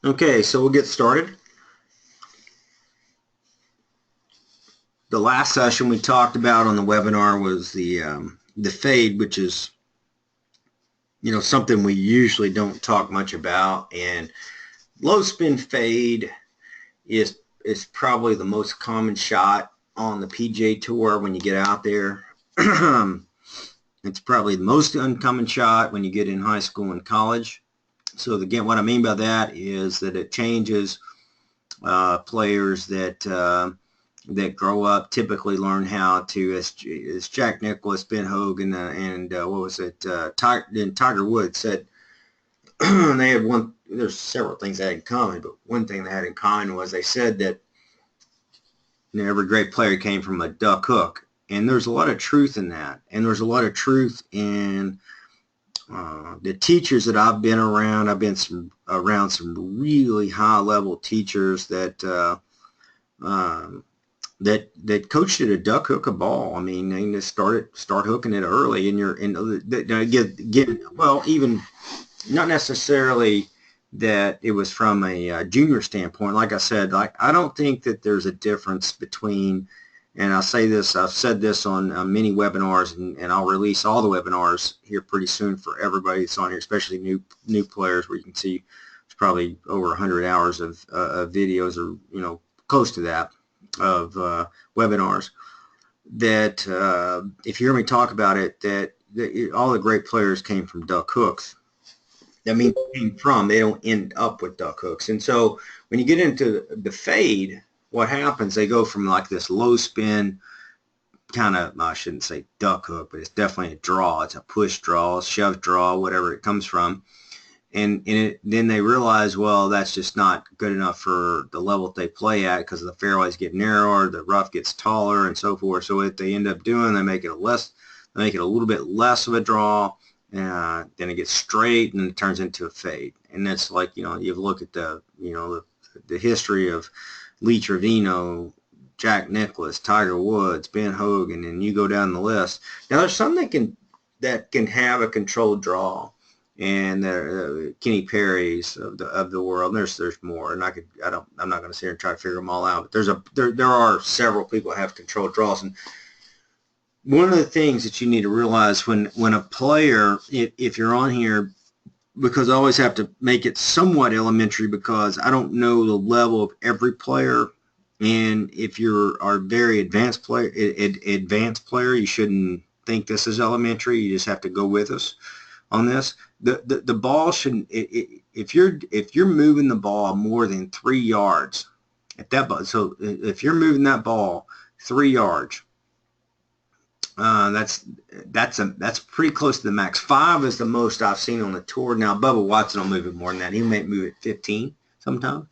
Okay, so we'll get started. The last session we talked about on the webinar was the fade, which is something we usually don't talk much about. And low spin fade is probably the most common shot on the PGA Tour when you get out there. It's probably the most uncommon shot when you get in high school and college. So again, what I mean by that is that it changes players that grow up typically learn how to, as Jack Nicklaus, Ben Hogan, and what was it? Tiger Woods said they had one. There's several things they had in common, but one thing they had in common was they said that every great player came from a duck hook, and there's a lot of truth in that, and there's a lot of truth in the teachers that I've been around. I've been around some really high level teachers um, that coached it a duck hook a ball. I mean, they just start hooking it early, and you're get well, even not necessarily that it was from a junior standpoint. Like I said, like I don't think that there's a difference between, and I've said this on many webinars, and I'll release all the webinars here pretty soon for everybody that's on here, especially new players, where you can see it's probably over 100 hours of videos, or close to that, of webinars. That if you hear me talk about it, that all the great players came from duck hooks. That means came from. They don't end up with duck hooks. And so when you get into the fade, what happens? They go from like this low spin kind of, I shouldn't say duck hook, but it's definitely a draw. It's a push draw, shove draw, whatever it comes from. And then they realize, well, that's just not good enough for the level that they play at, because the fairways get narrower, the rough gets taller, and so forth. So what they end up doing, they make it a little bit less of a draw. Then it gets straight, and it turns into a fade. And that's like, you look at the history of Lee Trevino, Jack Nicklaus, Tiger Woods, Ben Hogan, and you go down the list. Now there's some that can have a controlled draw, and Kenny Perry's of the world. And there's more, and I'm not going to sit here and try to figure them all out. But there are several people that have controlled draws, and one of the things that you need to realize when a player, if you're on here, because I always have to make it somewhat elementary, because I don't know the level of every player. And if you're a very advanced player, you shouldn't think this is elementary. You just have to go with us on this. The ball shouldn't, if you're moving the ball more than 3 yards at that, so if you're moving that ball 3 yards, that's pretty close to the max. 5 is the most I've seen on the tour. Now Bubba Watson will move it more than that. He may move it 15 sometimes,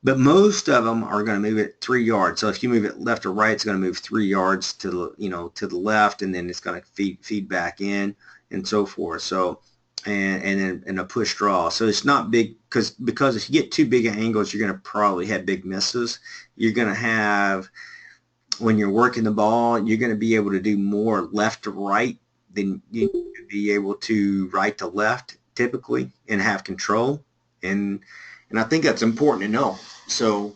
but most of them are going to move it 3 yards. So if you move it left or right, it's going to move 3 yards to the left, and then it's going to feed back in, and so forth. So and then a push draw. So it's not big, because if you get too big of angles, you're going to probably have big misses. You're going to have, when you're working the ball, you're going to be able to do more left to right than you could be able to right to left typically, and have control. And I think that's important to know. So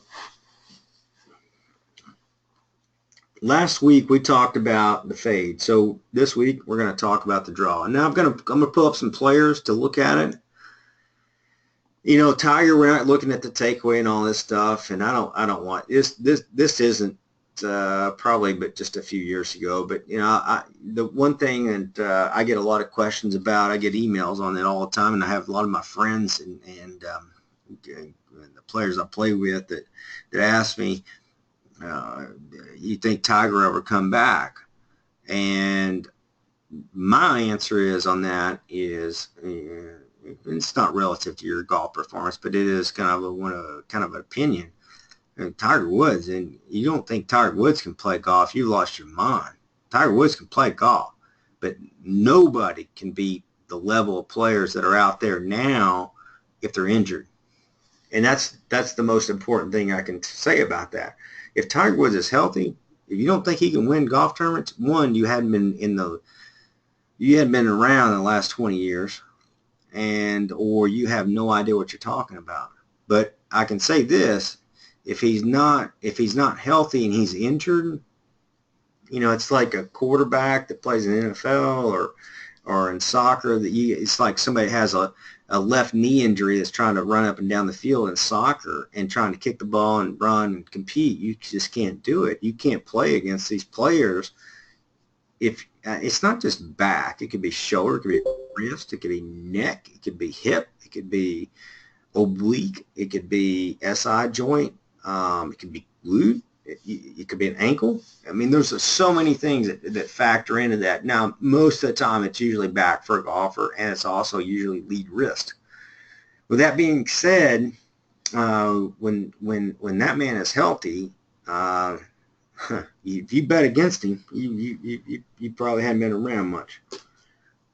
last week we talked about the fade. So this week we're going to talk about the draw. And now I'm going to pull up some players to look at it. Tiger, we're not looking at the takeaway and all this stuff, and I don't want this isn't probably but just a few years ago. But the one thing, and I get a lot of questions about, I get emails on it all the time, and I have a lot of my friends and the players I play with that ask me, you think Tiger ever come back? And my answer is on that is, it's not relative to your golf performance, but it is kind of an opinion. And Tiger Woods, and you don't think Tiger Woods can play golf, you've lost your mind. Tiger Woods can play golf, but nobody can beat the level of players that are out there now if they're injured. And that's the most important thing I can say about that. If Tiger Woods is healthy, if you don't think he can win golf tournaments, one, you hadn't been around in the last 20 years. or you have no idea what you're talking about. But I can say this: if he's not healthy and he's injured, it's like a quarterback that plays in the NFL or in soccer it's like somebody has a left knee injury that's trying to run up and down the field in soccer and trying to kick the ball and run and compete. You just can't do it. You can't play against these players. If it's not just back, it could be shoulder, it could be wrist, it could be neck, it could be hip, it could be oblique, it could be SI joint, it could be glute, it could be an ankle. I mean, there's so many things that factor into that. Now, most of the time, it's usually back for a golfer, and it's also usually lead wrist. With that being said, when that man is healthy, if you bet against him, you probably haven't been around much.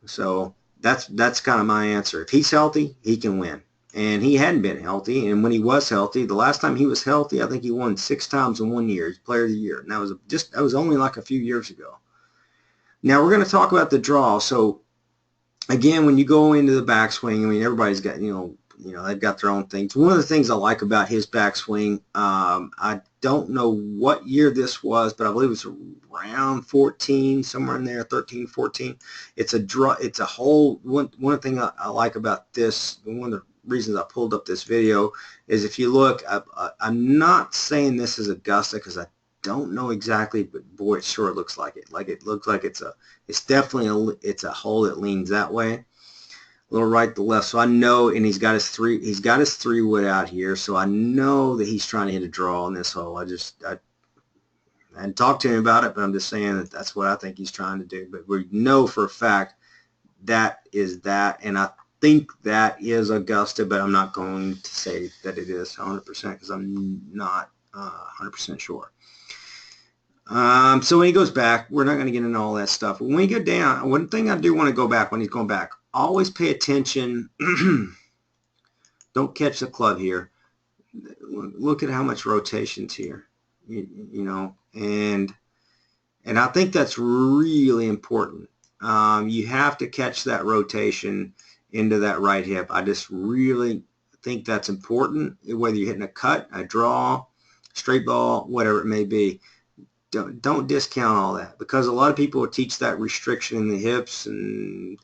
So that's kind of my answer. If he's healthy, he can win. And he hadn't been healthy. And when he was healthy, the last time he was healthy, I think he won 6 times in 1 year. He's Player of the Year. And that was only like a few years ago. Now we're going to talk about the draw. So again, when you go into the backswing, I mean, everybody's got, they've got their own things. One of the things I like about his backswing, I don't know what year this was, but I believe it was around 14, somewhere in there, 13, 14. It's a whole, one thing I like about this, one of the reasons I pulled up this video is if you look, I'm not saying this is Augusta because I don't know exactly, but boy, it sure looks like it. Like it looks like it's definitely a hole that leans that way, a little right to left. So I know, and he's got his 3 wood out here, so I know that he's trying to hit a draw on this hole. I hadn't talked to him about it, but I'm just saying that that's what I think he's trying to do. But we know for a fact that is that, and I think that is Augusta, but I'm not going to say that it is 100% because I'm not 100% sure. So when he goes back, we're not going to get into all that stuff. When we get down, one thing I do want to go back when he's going back, always pay attention. Don't catch the club here. Look at how much rotation's here, and I think that's really important. You have to catch that rotation into that right hip. I just really think that's important, whether you're hitting a cut, a draw, straight ball, whatever it may be. Don't discount all that, because a lot of people teach that restriction in the hips, and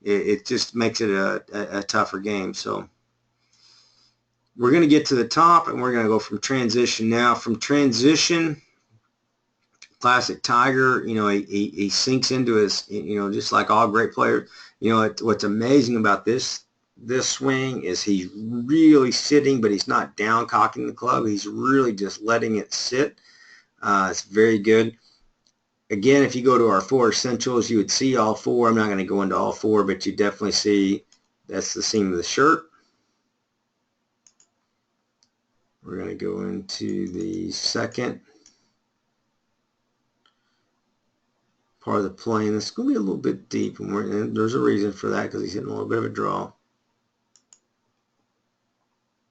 it just makes it a tougher game. So we're going to get to the top, and we're going to go from transition now. From transition, classic Tiger, he sinks into his, just like all great players. What's amazing about this swing is he's really sitting, but he's not down cocking the club. He's really just letting it sit. It's very good. Again, if you go to our 4 essentials, you would see all 4. I'm not going to go into all 4, but you definitely see that's the seam of the shirt. We're going to go into the second part of the plane. It's going to be a little bit deep, and there's a reason for that because he's hitting a little bit of a draw.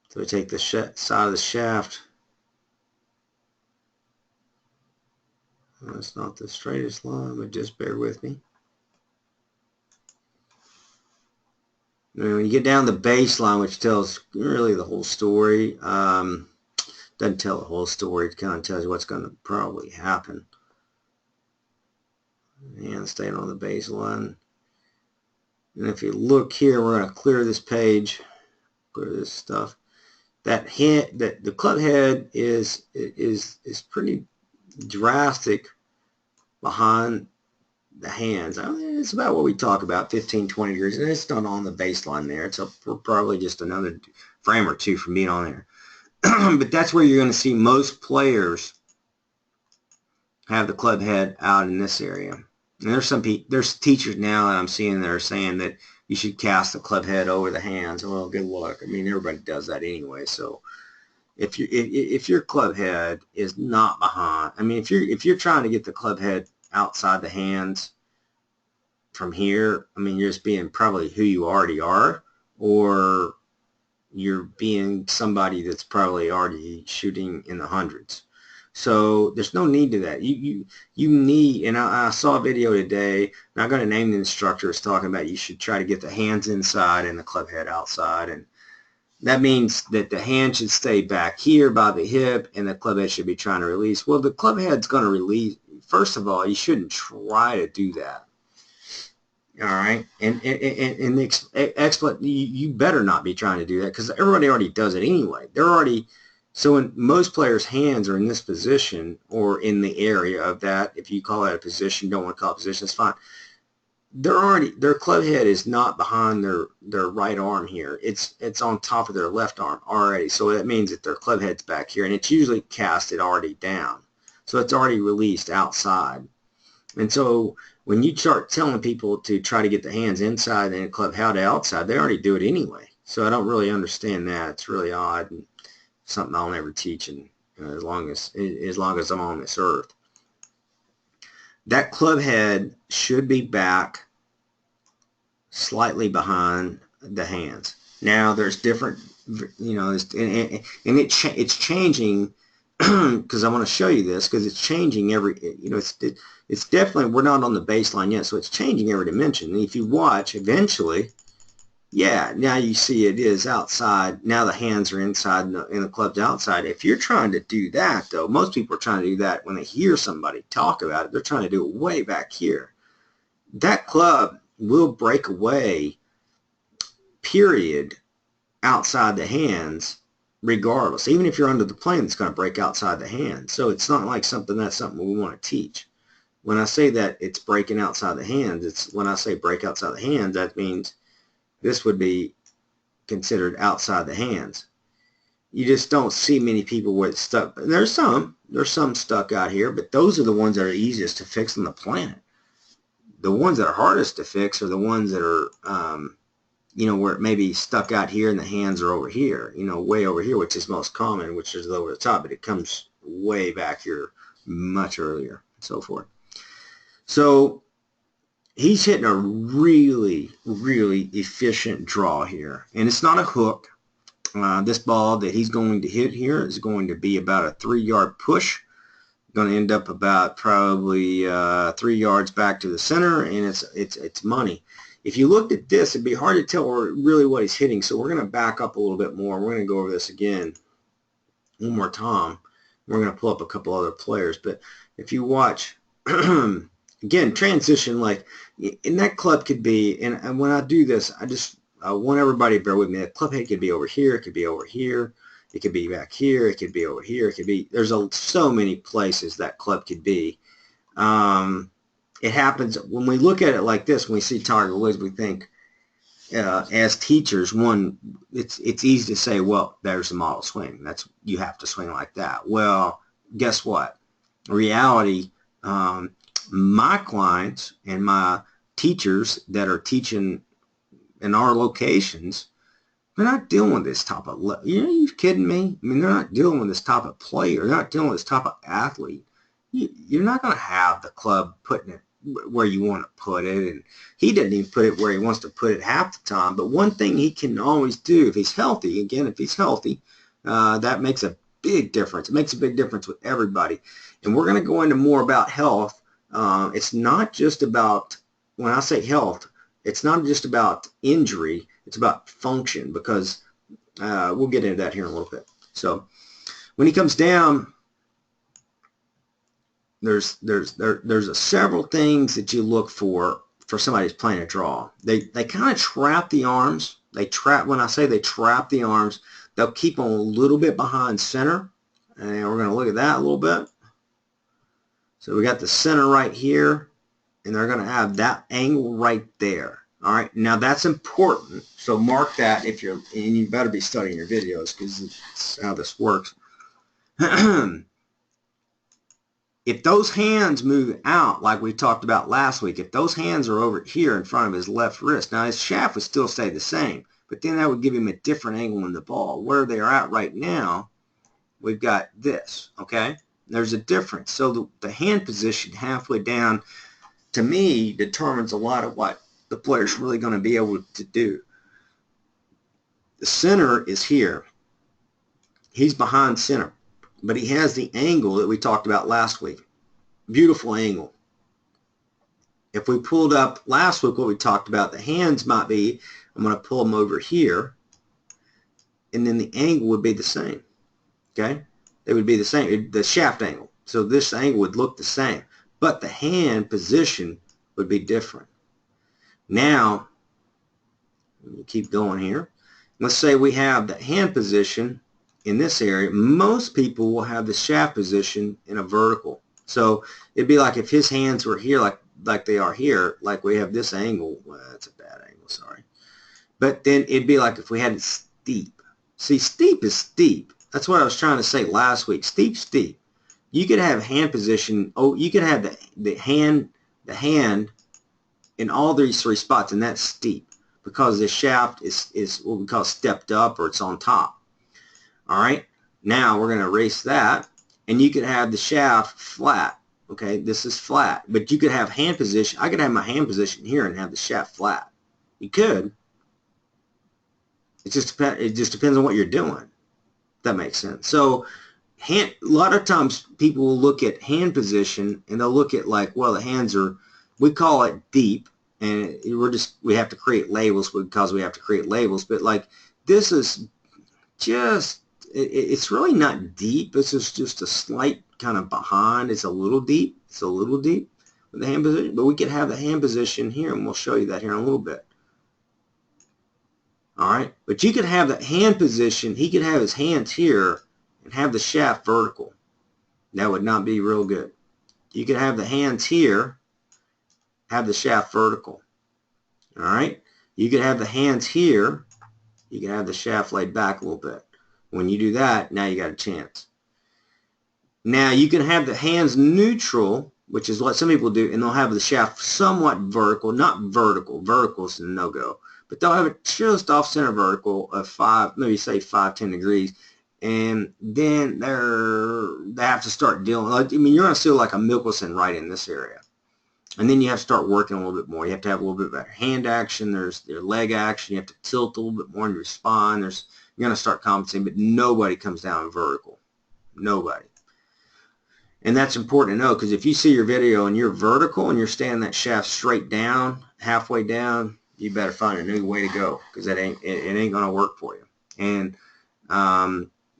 So we take the side of the shaft. Well, it's not the straightest line, but just bear with me. And when you get down the baseline, which tells really the whole story, doesn't tell the whole story. It kind of tells you what's going to probably happen. And staying on the baseline. And if you look here, we're going to clear this page, clear this stuff. That the club head is pretty drastic behind the hands. I mean, it's about what we talk about, 15, 20 degrees, and it's not on the baseline there. It's probably just another frame or two from being on there. But that's where you're going to see most players have the club head out in this area. And there's teachers now that I'm seeing that are saying that you should cast the club head over the hands. Well, good luck. I mean, everybody does that anyway. So if your club head is not behind, I mean, if you're trying to get the club head outside the hands from here, I mean, you're just being probably who you already are, or you're being somebody that's probably already shooting in the hundreds. So there's no need to that. You need, and I saw a video today, and I'm going to name the instructor, is talking about you should try to get the hands inside and the club head outside, and that means that the hand should stay back here by the hip and the club head should be trying to release. Well, the club head's going to release. First of all, you shouldn't try to do that. All right, and the expert, you better not be trying to do that, because everybody already does it anyway. They're already, so when most players' hands are in this position or in the area of that, if you call that a position, don't want to call it a position, it's fine. Their club head is not behind their right arm here. It's on top of their left arm already. So that means that their club head's back here, and it's usually casted already down. So it's already released outside. And so when you start telling people to try to get the hands inside and the club head outside, they already do it anyway. So I don't really understand that. It's really odd, and something I'll never teach, and as long as I'm on this earth. That club head should be back slightly behind the hands. Now there's different, and it's changing, because I want to show you this, because it's changing every, it's definitely, we're not on the baseline yet, so it's changing every dimension. And if you watch, eventually, yeah, now you see it is outside. Now the hands are inside and the club's outside. If you're trying to do that, though, most people are trying to do that when they hear somebody talk about it. They're trying to do it way back here. That club will break away, period, outside the hands, regardless. Even if you're under the plane, it's going to break outside the hands. So it's not like that's something we want to teach. When I say that it's breaking outside the hands, when I say break outside the hands, that means this would be considered outside the hands. You just don't see many people where it's stuck. There's some stuck out here, but those are the ones that are easiest to fix on the planet. The ones that are hardest to fix are the ones that are, where it may be stuck out here and the hands are over here, way over here, which is most common, which is over the top, but it comes way back here much earlier, and so forth. So he's hitting a really, really efficient draw here. And it's not a hook. This ball that he's going to hit here is going to be about a 3-yard push. Going to end up about probably 3 yards back to the center, and it's money. If you looked at this, it'd be hard to tell really what he's hitting. So we're going to back up a little bit more. We're going to go over this again one more time. We're going to pull up a couple other players. But if you watch, again, transition, like, and that club could be, and when I do this, I want everybody to bear with me. The club head could be over here. It could be over here. It could be back here. It could be over here. It could be, there's so many places that club could be. It happens when we look at it like this, when we see Tiger Woods, we think, as teachers, it's easy to say, well, there's the model swing. You have to swing like that. Well, guess what? Reality, my clients and my teachers that are teaching in our locations, they're not dealing with this type of, you kidding me? I mean, they're not dealing with this type of player. They're not dealing with this type of athlete. You're not going to have the club putting it where you want to put it, and he doesn't even put it where he wants to put it half the time. But one thing he can always do, if he's healthy, that makes a big difference. It makes a big difference with everybody. And we're going to go into more about health. It's not just about, when I say health, it's not just about injury, it's about function, because we'll get into that here in a little bit. So when he comes down, there's several things that you look for somebody who's playing a draw. They kind of trap the arms. When I say they trap the arms, they'll keep them a little bit behind center, and we're going to look at that a little bit. So we got the center right here, and they're going to have that angle right there. All right, now that's important. So mark that and you better be studying your videos, because it's how this works. If those hands move out, like we talked about last week, if those hands are over here in front of his left wrist, now his shaft would still stay the same, but then that would give him a different angle in the ball. Where they are at right now, we've got this, okay? There's a difference. So the hand position halfway down, to me, determines a lot of what the player's really going to be able to do. The center is here. He's behind center. but he has the angle that we talked about last week. Beautiful angle. If we pulled up last week what we talked about, the hands might be, I'm going to pull them over here, and then the angle would be the same. Okay? They would be the same, the shaft angle. So this angle would look the same, but the hand position would be different. Now, we'll keep going here. Let's say we have the hand position in this area. Most people will have the shaft position in a vertical. So it'd be like if his hands were here like they are here, like we have this angle. Well, that's a bad angle, sorry. But then it'd be like if we had it steep. See, steep is steep. That's what I was trying to say last week. Steep, steep. You could have hand position. Oh, you could have the hand in all these three spots, and that's steep because the shaft is what we call stepped up, or it's on top. All right. Now we're going to erase that, and you could have the shaft flat. Okay, this is flat, but you could have hand position. I could have my hand position here and have the shaft flat. You could. It just depends on what you're doing. If that makes sense. So, a lot of times people will look at hand position and they'll look at like, well, the hands are, we call it deep, and we have to create labels because we have to create labels. But like this is just, it's really not deep. This is just a slight kind of behind. It's a little deep. It's a little deep with the hand position, but we could have the hand position here, and we'll show you that here in a little bit. All right, but you could have the hand position. He could have his hands here and have the shaft vertical. That would not be real good. You could have the hands here, have the shaft vertical. All right, you could have the hands here. You can have the shaft laid back a little bit. When you do that, now you got a chance. Now you can have the hands neutral, which is what some people do, and they'll have the shaft somewhat vertical, not vertical. Vertical is a no-go. But they'll have it just off center vertical of 5, maybe say 5-10 degrees, and then they have to start dealing. I mean, you're going to see like a Mickelson right in this area, and then you have to start working a little bit more. You have to have a little bit better hand action. There's their leg action. You have to tilt a little bit more in your spine. You're going to start compensating, but nobody comes down vertical. Nobody. And that's important to know, because if you see your video and you're vertical and you're standing that shaft straight down, halfway down, you better find a new way to go, because it ain't going to work for you. And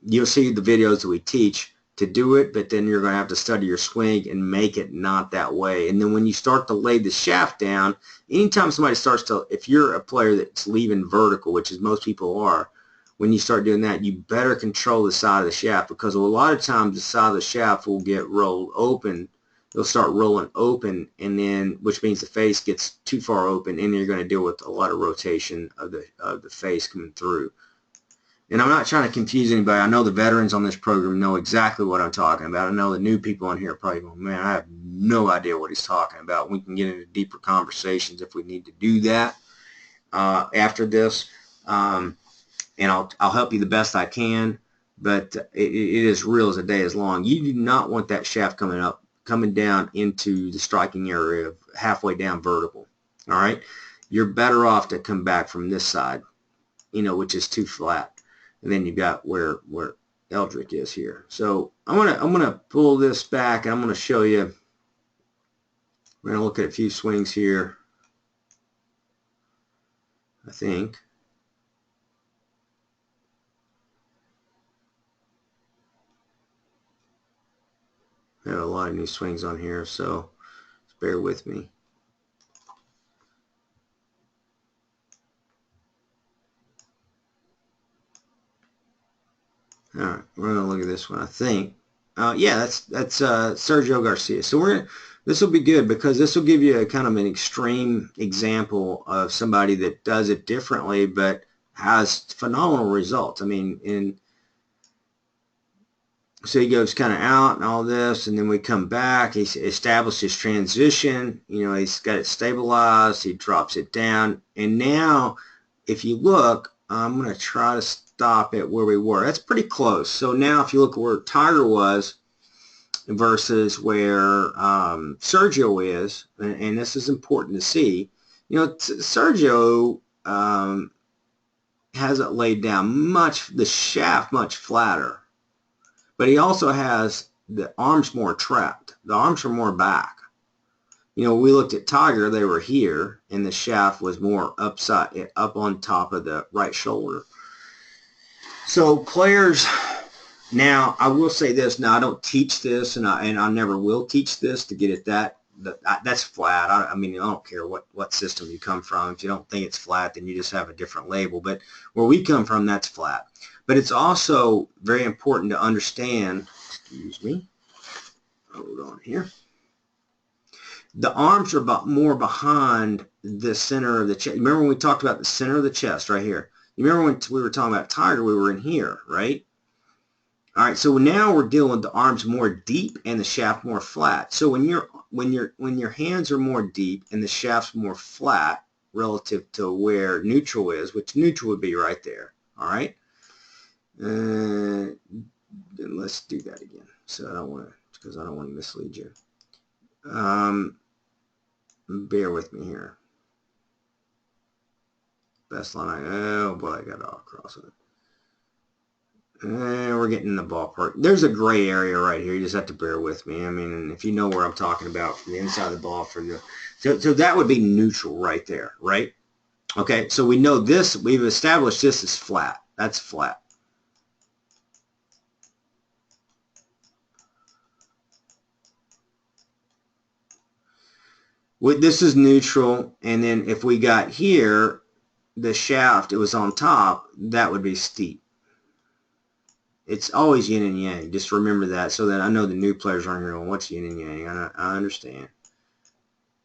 you'll see the videos that we teach to do it, but then you're going to have to study your swing and make it not that way. And then when you start to lay the shaft down, anytime somebody starts to, if you're a player that's leaving vertical, which is most people are, when you start doing that, you better control the side of the shaft, because a lot of times the side of the shaft will get rolled open. They'll start rolling open, and then, which means the face gets too far open, and you're going to deal with a lot of rotation of the face coming through. And I'm not trying to confuse anybody. I know the veterans on this program know exactly what I'm talking about. I know the new people on here are probably going, man, I have no idea what he's talking about. We can get into deeper conversations if we need to do that after this. And I'll help you the best I can, but it is real as a day is long. You do not want that shaft coming down into the striking area of halfway down vertical. All right, you're better off to come back from this side, which is too flat, and then you got where Eldrick is here. So I'm gonna pull this back, and I'm gonna show you. We're gonna look at a few swings here, I think. I have a lot of new swings on here, so just bear with me. All right, we're going to look at this one, I think. Yeah, that's Sergio Garcia. So this will be good, because this will give you a kind of an extreme example of somebody that does it differently but has phenomenal results. I mean, so he goes kind of out and all this, and then we come back. He's established his transition. He's got it stabilized. He drops it down. And now, if you look, I'm going to try to stop it where we were. That's pretty close. So now if you look at where Tiger was versus where Sergio is, and this is important to see, Sergio has it laid down the shaft much flatter. but he also has the arms more trapped. The arms are more back. You know, we looked at Tiger, they were here, and the shaft was more up on top of the right shoulder. So players, now I will say this, now I don't teach this, and I never will teach this to get at that's flat. I mean, I don't care what system you come from. If you don't think it's flat, then you just have a different label. But where we come from, that's flat. But it's also very important to understand, excuse me, hold on here. The arms are more behind the center of the chest. Remember when we talked about the center of the chest right here? You remember when we were talking about Tiger, we were in here, right? All right, so now we're dealing with the arms more deep and the shaft more flat. So when your hands are more deep and the shaft's more flat relative to where neutral is, which neutral would be right there. All right, then let's do that again. So I don't want to, because I don't want to mislead you. Bear with me here. Best line. Oh boy, I got it all across it. We're getting in the ballpark. There's a gray area right here. You just have to bear with me. I mean, if you know where I'm talking about from the inside of the ball, so that would be neutral right there, right? Okay, so we know this. We've established this is flat. That's flat. This is neutral, and then if we got here, the shaft, it was on top, that would be steep. It's always yin and yang. Just remember that, so that I know the new players aren't here going, what's yin and yang? I understand.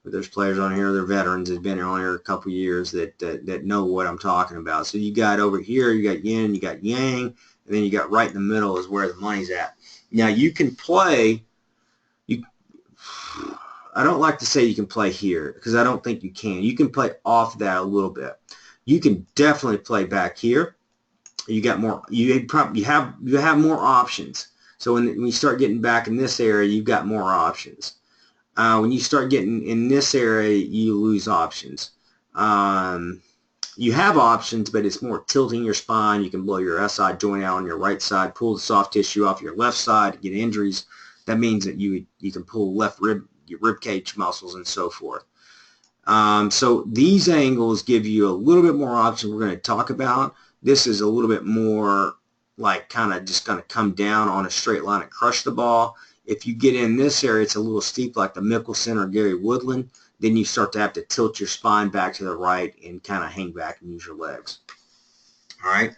But there's players on here, they're veterans, that have been on here a couple years that know what I'm talking about. So you got over here, you got yin, you got yang, and then you got right in the middle is where the money's at. Now you can play, I don't like to say you can play here because I don't think you can. You can play off that a little bit. You can definitely play back here. You got more. You have more options. So when you start getting back in this area, you've got more options. When you start getting in this area, you lose options. You have options, but it's more tilting your spine. You can blow your SI joint out on your right side, pull the soft tissue off your left side to get injuries. That means that you can pull your rib cage muscles and so forth. So these angles give you a little bit more options we're going to talk about. This is a little bit more like kind of just going to come down on a straight line and crush the ball. If you get in this area, it's a little steep like the Mickelson or Gary Woodland. Then you start to have to tilt your spine back to the right and kind of hang back and use your legs. All right.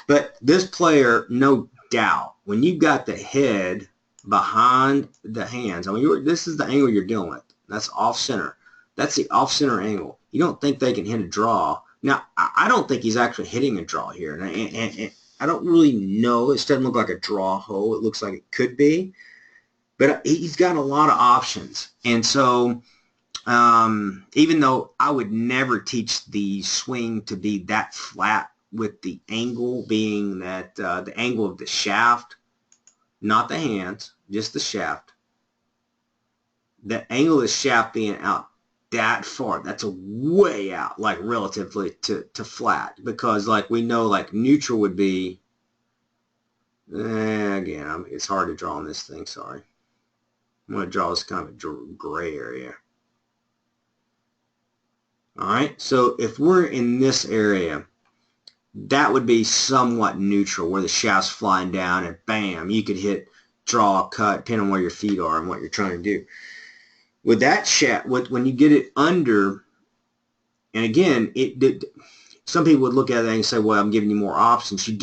But this player, no doubt, when you've got the head behind the hands, I mean, this is the angle you're dealing with. That's off center. That's the off center angle. You don't think they can hit a draw. Now, I don't think he's actually hitting a draw here. And I don't really know. It doesn't look like a draw hole. It looks like it could be. But he's got a lot of options. And so even though I would never teach the swing to be that flat, with the angle being that the angle of the shaft, not the hands, just the shaft. The angle of the shaft being out that far, that's a way out, like relatively to flat, because like we know, like neutral would be, again, it's hard to draw on this thing, sorry. I'm going to draw this kind of a gray area. All right, so if we're in this area, that would be somewhat neutral, where the shaft's flying down and bam, you could hit, draw, cut, depending on where your feet are and what you're trying to do. With that shaft, when you get it under, and again, some people would look at it and say, well, I'm giving you more options. You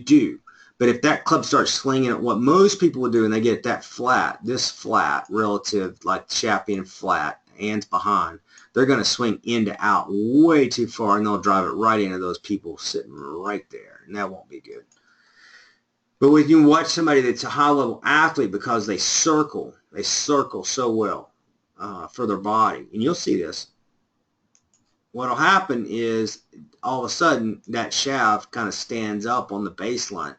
do. But if that club starts slinging it, what most people would do when they get that flat, this flat relative, like the shaft being flat, hands behind, they're going to swing in to out way too far, and they'll drive it right into those people sitting right there, and that won't be good. But when you watch somebody that's a high-level athlete, because they circle so well for their body, and you'll see this, what'll happen is all of a sudden that shaft kind of stands up on the baseline.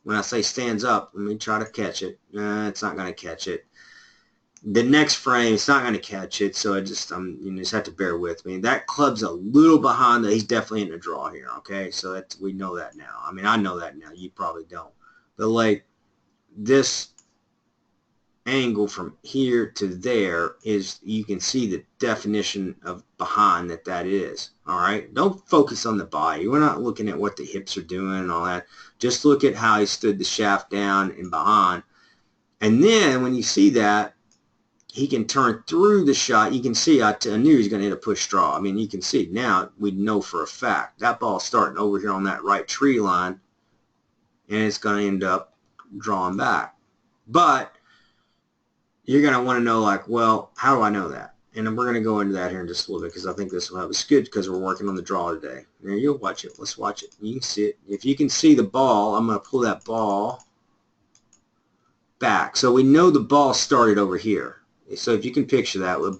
When I say stands up, let me try to catch it. It's not going to catch it. The next frame, it's not going to catch it, so you just have to bear with me. That club's a little behind that. He's definitely in the draw here, okay? So we know that now. I mean, I know that now. You probably don't. But like this angle from here to there is, you can see the definition of behind that is. All right, don't focus on the body. We're not looking at what the hips are doing and all that. Just look at how he stood the shaft down and behind. And then when you see that, he can turn through the shot. You can see, I knew he was going to hit a push draw. I mean, you can see now, we know for a fact that ball's starting over here on that right tree line, and it's going to end up drawing back. But you're going to want to know, like, well, how do I know that? And we're going to go into that here in just a little bit, because I think this will help. It's good because we're working on the draw today. Now, you'll watch it. Let's watch it. You can see it. If you can see the ball, I'm going to pull that ball back. So we know the ball started over here. So if you can picture that, the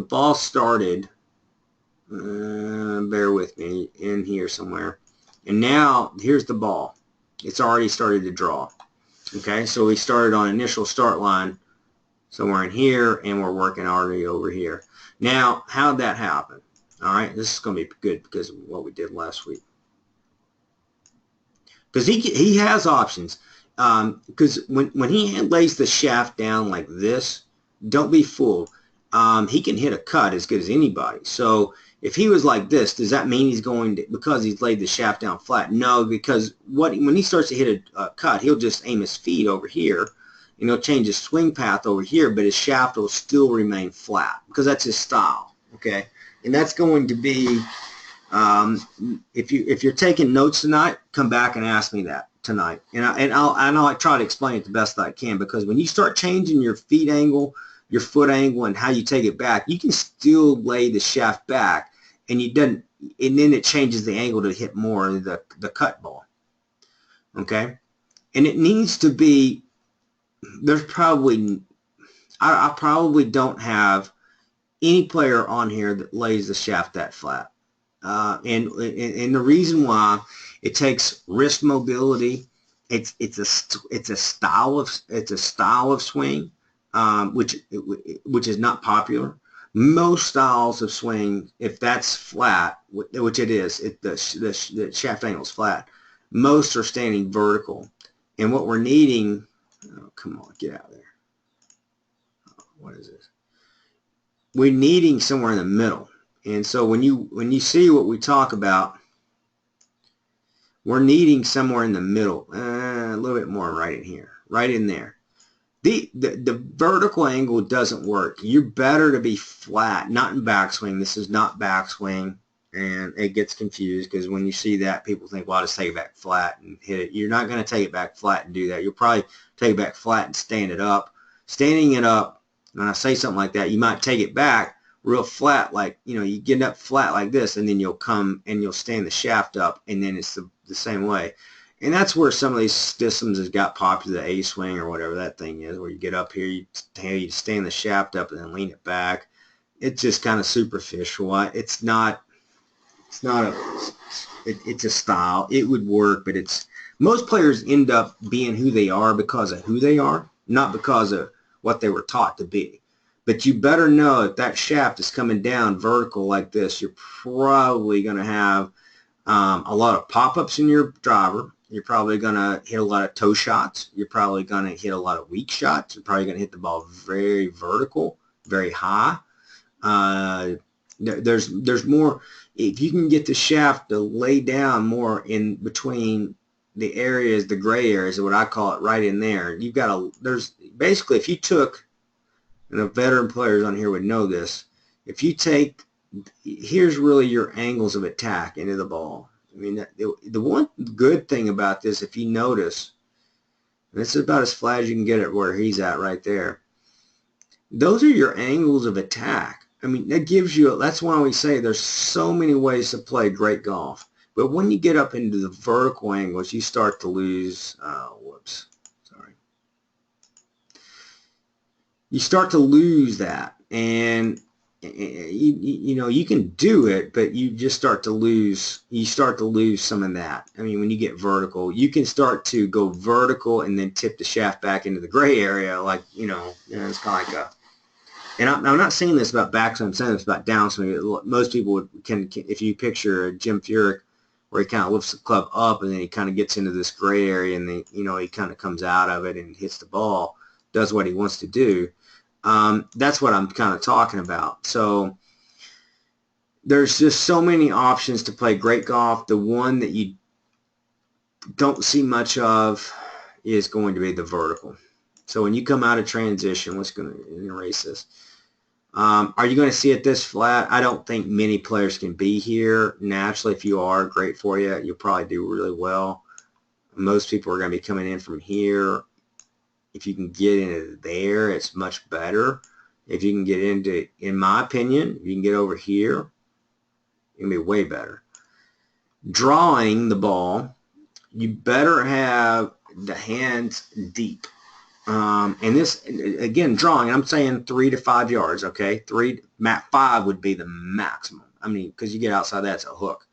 ball started, bear with me, in here somewhere. And now, here's the ball. It's already started to draw. Okay, so we started on initial start line somewhere in here, and we're working already over here. Now, how'd that happen? All right, this is going to be good because of what we did last week. Because he has options. Because when he lays the shaft down like this, don't be fooled. He can hit a cut as good as anybody. So if he was like this, does that mean he's going to, because he's laid the shaft down flat? No, because when he starts to hit a cut, he'll just aim his feet over here, and he'll change his swing path over here, but his shaft will still remain flat because that's his style. Okay, and that's going to be, if you're taking notes tonight, come back and ask me that tonight, and I'll try to explain it the best that I can, because when you start changing your feet angle, your foot angle, and how you take it back, you can still lay the shaft back, and then it changes the angle to hit more of the cut ball. Okay, and it needs to be, there's probably, I probably don't have any player on here that lays the shaft that flat, and the reason why, it takes wrist mobility. It's a style of swing, which is not popular. Most styles of swing, if that's flat, which it is, the shaft angle is flat. Most are standing vertical, and what we're needing. Oh, come on, get out of there. Oh, what is this? We're needing somewhere in the middle, and so when you see what we talk about, we're needing somewhere in the middle, a little bit more right in here, right in there. The vertical angle doesn't work. You're better to be flat, not in backswing. This is not backswing, and it gets confused because when you see that, people think, well, I'll just take it back flat and hit it. You're not going to take it back flat and do that. You'll probably take it back flat and stand it up. Standing it up, when I say something like that, you might take it back real flat, like, you get up flat like this, and then you'll come and you'll stand the shaft up, and then it's the same way. And that's where some of these systems has got popular, the A-swing or whatever that thing is, where you get up here, you stand the shaft up and then lean it back. It's just kind of superficial. It's a style. It would work, but most players end up being who they are because of who they are, not because of what they were taught to be. But you better know if that shaft is coming down vertical like this, you're probably going to have a lot of pop-ups in your driver. You're probably going to hit a lot of toe shots. You're probably going to hit a lot of weak shots. You're probably going to hit the ball very vertical, very high. There's more. If you can get the shaft to lay down more in between the areas, the gray areas, what I call it, right in there, you've got there's basically, if you took, and the veteran players on here would know this, if you take, here's really your angles of attack into the ball. I mean, the one good thing about this, if you notice, and this is about as flat as you can get it where he's at right there, those are your angles of attack. I mean, that gives you, that's why we say there's so many ways to play great golf. But when you get up into the vertical angles, you start to lose, you start to lose that. And you can do it, but you just start to lose some of that. I mean, when you get vertical, you can start to go vertical and then tip the shaft back into the gray area, like, it's kind of like and I'm not saying this about backswing, I'm saying this about downswing. Most people can, if you picture Jim Furyk where he kind of lifts the club up and then he kind of gets into this gray area and then, he kind of comes out of it and hits the ball, does what he wants to do. That's what I'm kind of talking about. So there's just so many options to play great golf. The one that you don't see much of is going to be the vertical. So when you come out of transition, let's go and erase this. Are you going to see it this flat? I don't think many players can be here naturally. If you are, great for you. You'll probably do really well. Most people are going to be coming in from here. If you can get into there, it's much better. If you can get into, in my opinion, if you can get over here, it's going to be way better. Drawing the ball, you better have the hands deep. And this, again, drawing, I'm saying 3 to 5 yards, okay? 5 would be the maximum. I mean, because you get outside that, it's a hook.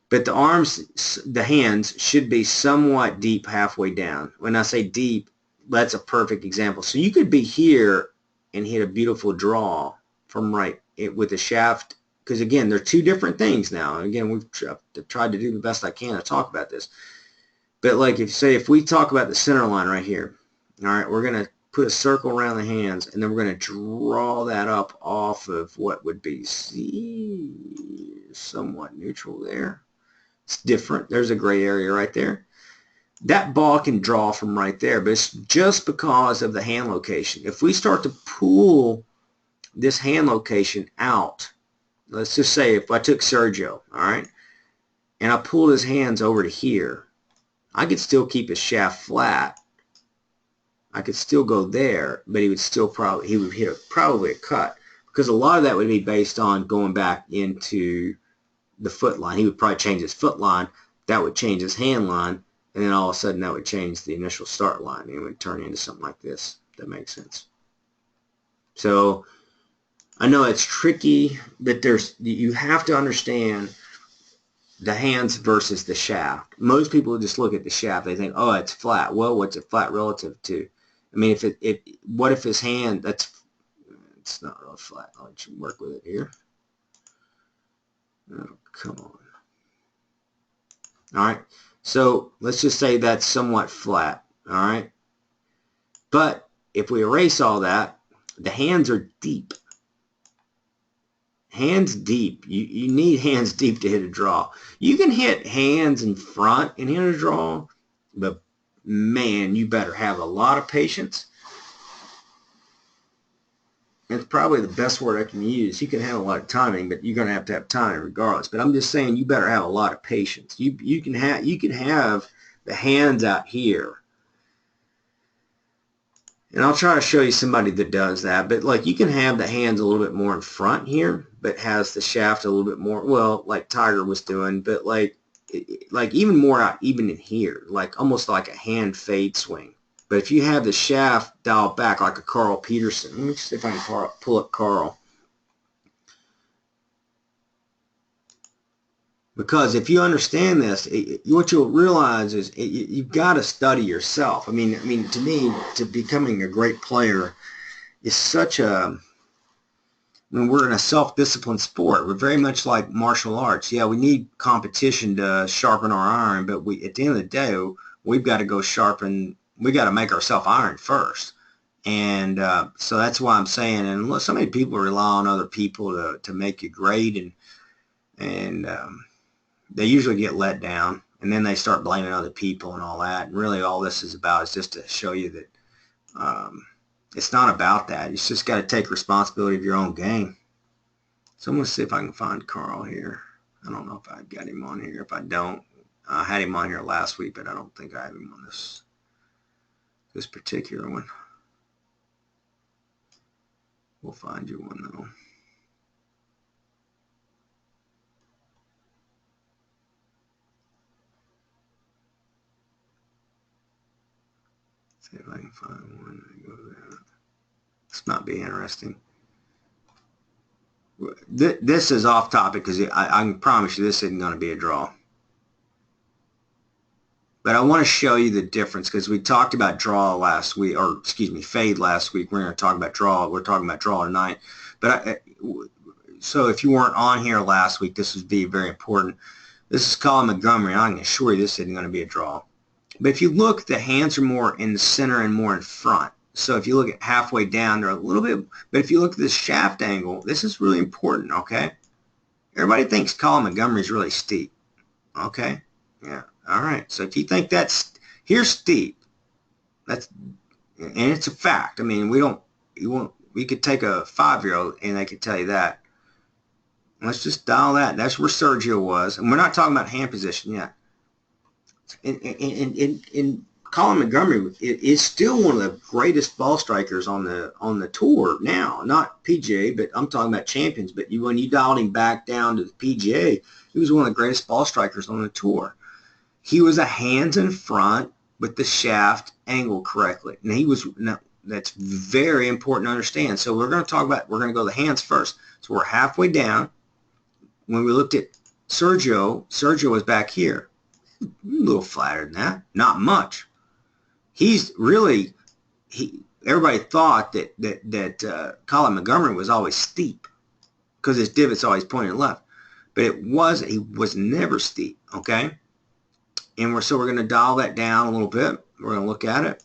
But the arms, the hands should be somewhat deep halfway down. When I say deep, that's a perfect example. So you could be here and hit a beautiful draw from right with the shaft. Because, again, they're two different things now. And again, we've tried to do the best I can to talk about this. But, like, if we talk about the center line right here, all right, we're going to put a circle around the hands, and then we're going to draw that up off of what would be somewhat neutral there. It's different. There's a gray area right there. That ball can draw from right there, but it's just because of the hand location. If we start to pull this hand location out, let's just say if I took Sergio, all right, and I pulled his hands over to here, I could still keep his shaft flat. I could still go there, but he would still probably hit probably a cut, because a lot of that would be based on going back into the foot line. He would probably change his foot line. That would change his hand line, and then all of a sudden that would change the initial start line. It would turn into something like this. That makes sense. So I know it's tricky, but you have to understand the hands versus the shaft. Most people just look at the shaft. They think, oh, it's flat. Well, what's it flat relative to? I mean, what if his hand, it's not real flat. I'll let you work with it here. Oh, come on. All right. So let's just say that's somewhat flat. All right. But if we erase all that, the hands are deep. Hands deep. You need hands deep to hit a draw. You can hit hands in front and hit a draw, but man, you better have a lot of patience. It's probably the best word I can use. You can have a lot of timing, but you're going to have timing regardless. But I'm just saying you better have a lot of patience. You can have the hands out here. And I'll try to show you somebody that does that. But like, you can have the hands a little bit more in front here, but has the shaft a little bit more, well, like Tiger was doing, but like even more out even in here, like almost like a hand fade swing. But if you have the shaft dialed back like a Carl Peterson, let me see if I can pull up Carl. Because if you understand this, what you'll realize is you've got to study yourself. I mean, to me, to becoming a great player is such a, when we're in a self-disciplined sport, we're very much like martial arts. Yeah, we need competition to sharpen our iron, but at the end of the day, we've got to go sharpen. We got to make ourselves iron first. And so that's why I'm saying, and so many people rely on other people to make you great, and they usually get let down, and then they start blaming other people and all that. And really all this is about is just to show you that it's not about that. You just got to take responsibility of your own game. So I'm going to see if I can find Carl here. I don't know if I've got him on here. If I don't, I had him on here last week, but I don't think I have him on this particular one. We'll find you one though. See if I can find one. I go there. This might be interesting. This is off topic because I can promise you this isn't going to be a draw. But I want to show you the difference because we talked about draw last week, or excuse me, fade last week. We're going to talk about draw. We're talking about draw tonight. But so if you weren't on here last week, this would be very important. This is Colin Montgomery. I can assure you this isn't going to be a draw. But if you look, the hands are more in the center and more in front. So if you look at halfway down, they're a little bit, but if you look at this shaft angle, this is really important, okay? Everybody thinks Colin Montgomery is really steep, okay? Yeah, all right. So if you think here's steep, and it's a fact. I mean, we could take a 5-year-old and they could tell you that. Let's just dial that. That's where Sergio was. And we're not talking about hand position yet. In Colin Montgomery is still one of the greatest ball strikers on the tour now. Not PGA, but I'm talking about champions. But when you dialed him back down to the PGA, he was one of the greatest ball strikers on the tour. He was a hands in front with the shaft angled correctly. And that's very important to understand. So we're going to go the hands first. So we're halfway down. When we looked at Sergio was back here. A little flatter than that. Not much. Everybody thought that Colin Montgomery was always steep because his divot's always pointing left. But he was never steep, okay? And we're going to dial that down a little bit. We're going to look at it.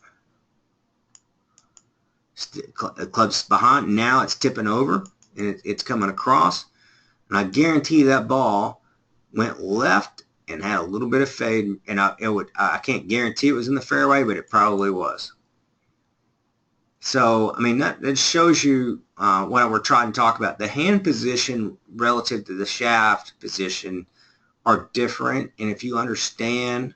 The club's behind. Now it's tipping over and it's coming across. And I guarantee that ball went left and had a little bit of fade, and I can't guarantee it was in the fairway, but it probably was. So, I mean, that shows you what we're trying to talk about. The hand position relative to the shaft position are different, and if you understand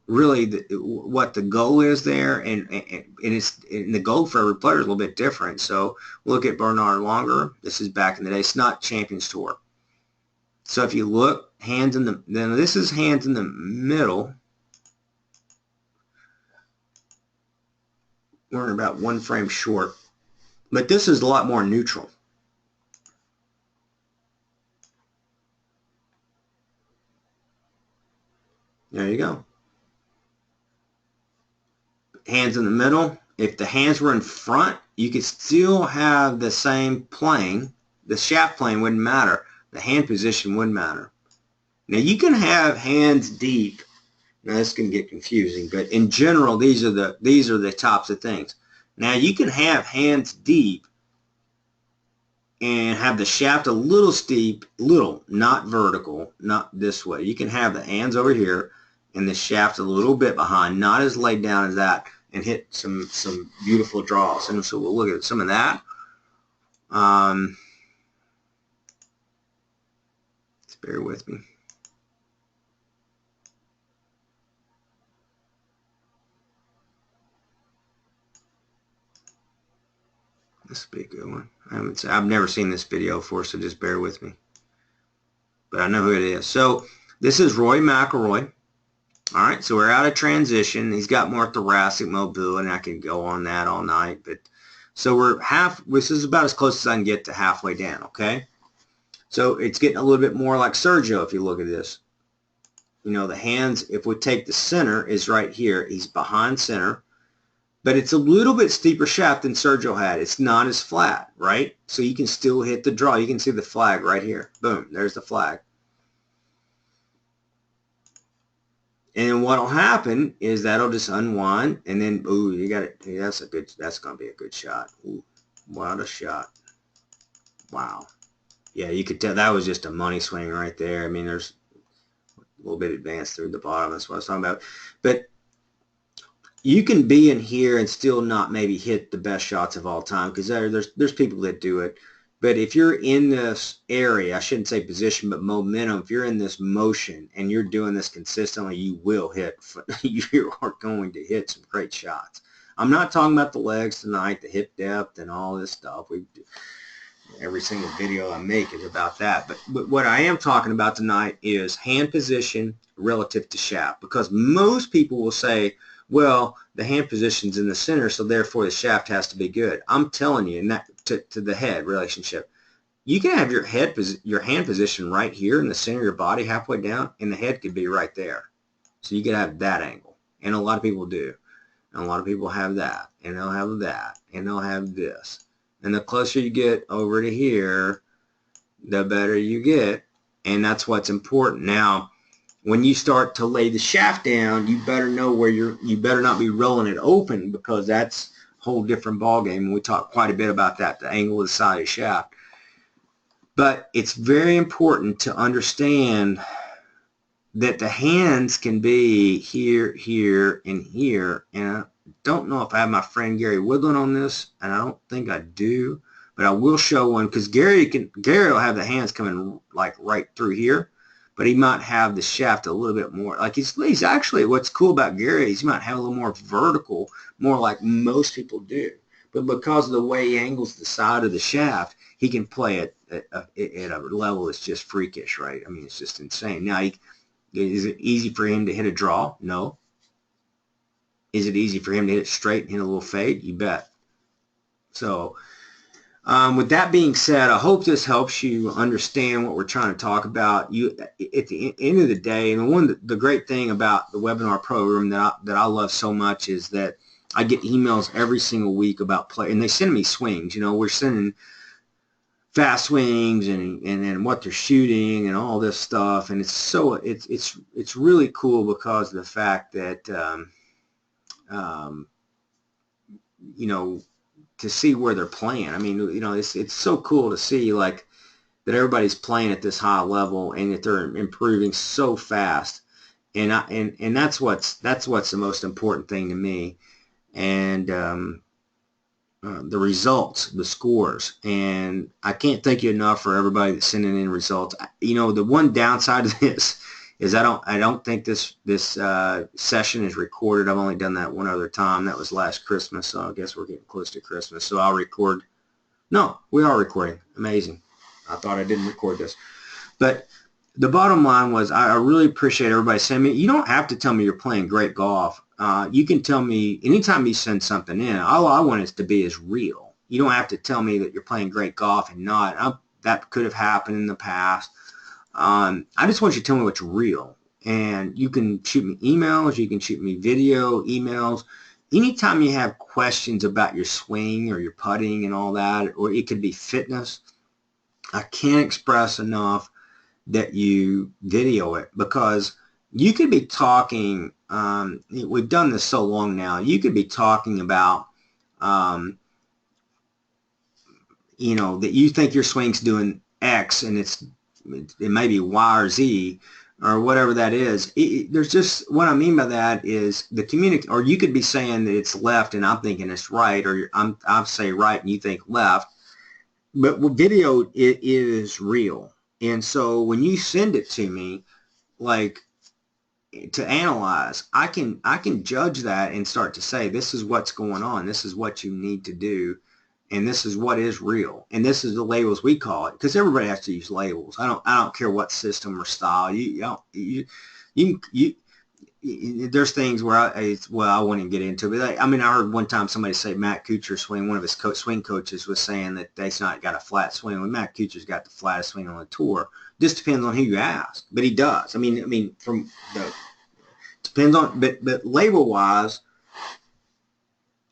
really what the goal is there, and the goal for every player is a little bit different. So, look at Bernhard Langer. This is back in the day. It's not Champions Tour. So if you look, then this is hands in the middle. We're about 1 frame short. But this is a lot more neutral. There you go. Hands in the middle. If the hands were in front, you could still have the same plane. The shaft plane wouldn't matter. The hand position wouldn't matter. Now you can have hands deep. Now this can get confusing, but in general, these are the types of things. Now you can have hands deep and have the shaft a little steep, not vertical, not this way. You can have the hands over here and the shaft a little bit behind, not as laid down as that, and hit some beautiful draws. And so we'll look at some of that. Bear with me. This will be a good one. I've never seen this video before, so just bear with me. But I know who it is. So this is Rory McIlroy. All right, so we're out of transition. He's got more thoracic mobility, and I can go on that all night. But so this is about as close as I can get to halfway down, okay? So it's getting a little bit more like Sergio if you look at this. You know, the hands, if we take the center, is right here. He's behind center. But it's a little bit steeper shaft than Sergio had. It's not as flat, right? So you can still hit the draw. You can see the flag right here. Boom, there's the flag. And what'll happen is that'll just unwind, and then, ooh, you got it. Yeah, that's going to be a good shot. Ooh, what a shot. Wow. Yeah, you could tell that was just a money swing right there. I mean, there's a little bit advanced through the bottom. That's what I was talking about. But you can be in here and still not maybe hit the best shots of all time, because there's people that do it. But if you're in this area, I shouldn't say position, but momentum, if you're in this motion and you're doing this consistently, you will hit. You are going to hit some great shots. I'm not talking about the legs tonight, the hip depth and all this stuff. Every single video I make is about that. But what I am talking about tonight is hand position relative to shaft, because most people will say, well, the hand position's in the center, so therefore the shaft has to be good. I'm telling you, and that to the head relationship, you can have your hand position right here in the center of your body, halfway down, and the head could be right there. So you could have that angle, and a lot of people do. And a lot of people have that, and they'll have that, and they'll have this. And the closer you get over to here, the better you get. and that's what's important. Now, when you start to lay the shaft down, you better know where you better not be rolling it open, because that's a whole different ballgame. We talk quite a bit about that, the angle of the side of the shaft. But it's very important to understand that the hands can be here, here, and here. And I don't know if I have my friend Gary Woodland on this, and I don't think I do, but I will show one, because Gary will have the hands coming like right through here, but he might have the shaft a little bit more. Like he's actually, what's cool about Gary is he might have a little more vertical, more like most people do. But because of the way he angles the side of the shaft, he can play it at a level that's just freakish, right? I mean, it's just insane. Now, is it easy for him to hit a draw? No. Is it easy for him to hit it straight and hit a little fade? You bet. So with that being said, I hope this helps you understand what we're trying to talk about. You, at the end of the day, and the great thing about the webinar program that I love so much is that I get emails every single week about play, and they send me swings. We're sending fast swings and what they're shooting and all this stuff, and it's really cool because of the fact that to see where they're playing. I mean, it's so cool to see like that everybody's playing at this high level and that they're improving so fast, and that's what's the most important thing to me, and the results, the scores. And I can't thank you enough for everybody that's sending in results. The one downside of this is I don't think this session is recorded. I've only done that one other time. That was last Christmas, so I guess we're getting close to Christmas. So I'll record. No, we are recording. Amazing. I thought I didn't record this. But the bottom line was I really appreciate everybody sending me. You don't have to tell me you're playing great golf. You can tell me anytime you send something in. All I want it to be is real. You don't have to tell me that you're playing great golf and not. That could have happened in the past. I just want you to tell me what's real. And you can shoot me emails. You can shoot me video emails. Anytime you have questions about your swing or your putting and all that, or it could be fitness, I can't express enough that you video it, because you could be talking, we've done this so long now, you could be talking about, that you think your swing's doing X and it may be Y or Z or whatever that is. There's just, what I mean by that is the community, or you could be saying that it's left and I'm thinking it's right, or I'll say right and you think left. But with video, it is real. And so when you send it to me, like, to analyze, I can judge that and start to say, this is what's going on, this is what you need to do, and this is what is real, and this is the labels we call it, because everybody has to use labels. I don't care what system or style. There's things where I won't even get into it. But I heard one time somebody say Matt Kuchar's swing, one of his swing coaches was saying that they's not got a flat swing. Well, Matt Kuchar's got the flattest swing on the tour. Just depends on who you ask, but he does. From the depends on, but label wise,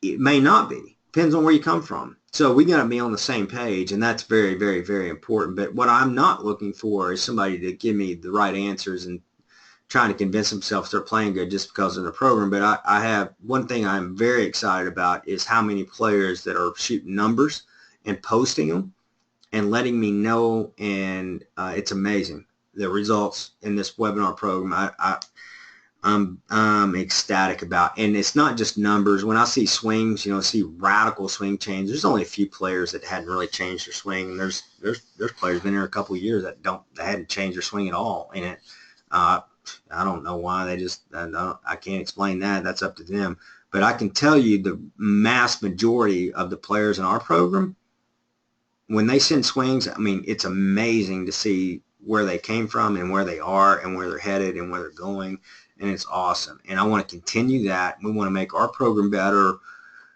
it may not be. Depends on where you come from. So we got to be on the same page, and that's very, very, very important. But what I'm not looking for is somebody to give me the right answers and trying to convince themselves they're playing good just because of the program. But I have one thing I'm very excited about is how many players that are shooting numbers and posting them and letting me know, and it's amazing, the results in this webinar program. I'm ecstatic about, and it's not just numbers. When I see swings, see radical swing change. There's only a few players that hadn't really changed their swing, and there's players been there a couple of years that hadn't changed their swing at all in it. I don't know why. I can't explain that. That's up to them. But I can tell you the mass majority of the players in our program, when they send swings, it's amazing to see where they came from and where they are and where they're headed and where they're going, and it's awesome. And I want to continue that. We want to make our program better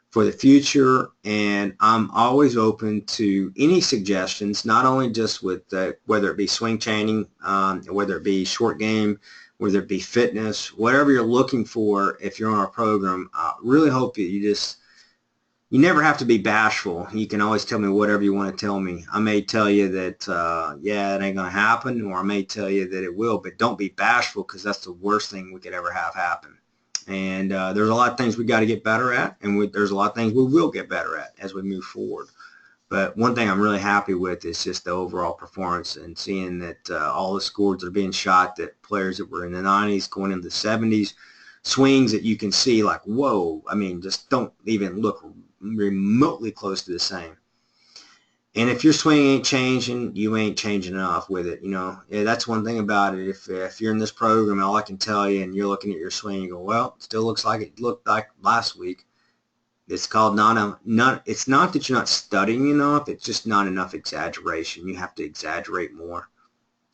for the future, and I'm always open to any suggestions, not only just with whether it be swing chaining, whether it be short game, whether it be fitness, whatever you're looking for. If you're on our program, I really hope that you just you never have to be bashful. You can always tell me whatever you want to tell me. I may tell you that, yeah, it ain't going to happen, or I may tell you that it will, but don't be bashful, because that's the worst thing we could ever have happen. And there's a lot of things we got to get better at, and there's a lot of things we will get better at as we move forward. But one thing I'm really happy with is just the overall performance, and seeing that all the scores that are being shot, that players that were in the 90s going into the 70s, swings that you can see like, whoa, I mean, just don't even look remotely close to the same. And if your swing ain't changing, you ain't changing enough with it. Yeah, that's one thing about it. If you're in this program, all I can tell you, and you're looking at your swing, you go, well, it still looks like it looked like last week. It's called it's not that you're not studying enough. It's just not enough exaggeration. You have to exaggerate more.